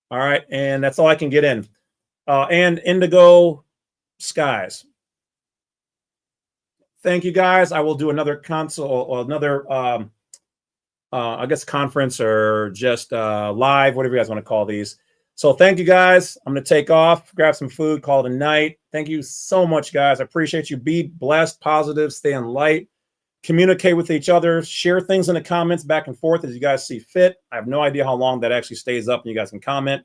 All right, and that's all I can get in. And Indigo Skies. Thank you, guys. I will do another console or another, I guess, conference or just live, whatever you guys want to call these. So thank you, guys. I'm going to take off, grab some food, call it a night. Thank you so much, guys. I appreciate you. Be blessed, positive, stay in light. Communicate with each other, share things in the comments back and forth as you guys see fit. I have no idea how long that actually stays up and you guys can comment.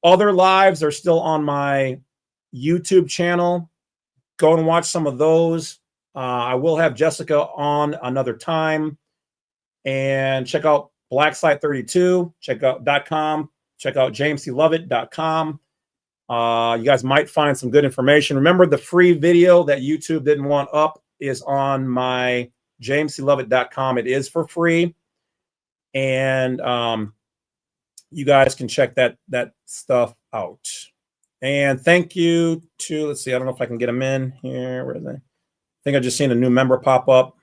Other lives are still on my YouTube channel. Go and watch some of those. I will have Jessica on another time. And check out blacksite32, .com. Check out jamesclovett.com. You guys might find some good information. Remember, the free video that YouTube didn't want up is on my jamesclovett.com. It is for free, and you guys can check that stuff out. And thank you to, let's see, I don't know if I can get them in here. Where are they? I think I just seen a new member pop up.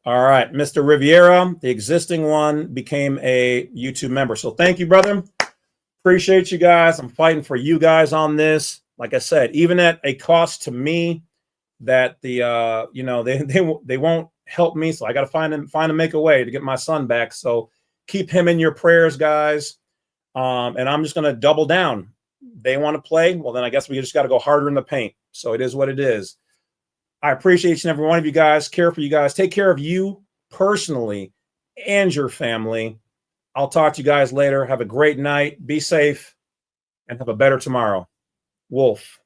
All right, Mr. Riviera, the existing one, became a YouTube member. So thank you, brother. Appreciate you guys. I'm fighting for you guys on this. Like I said, even at a cost to me, that the they won't help me, so I got to find and make a way to get my son back. So keep him in your prayers, guys. And I'm just gonna double down. They want to play, well then I guess we just got to go harder in the paint. So it is what it is. I appreciate each and every one of you guys. Care for you guys. Take care of you personally and your family. I'll talk to you guys later. Have a great night. Be safe and have a better tomorrow. Wolf.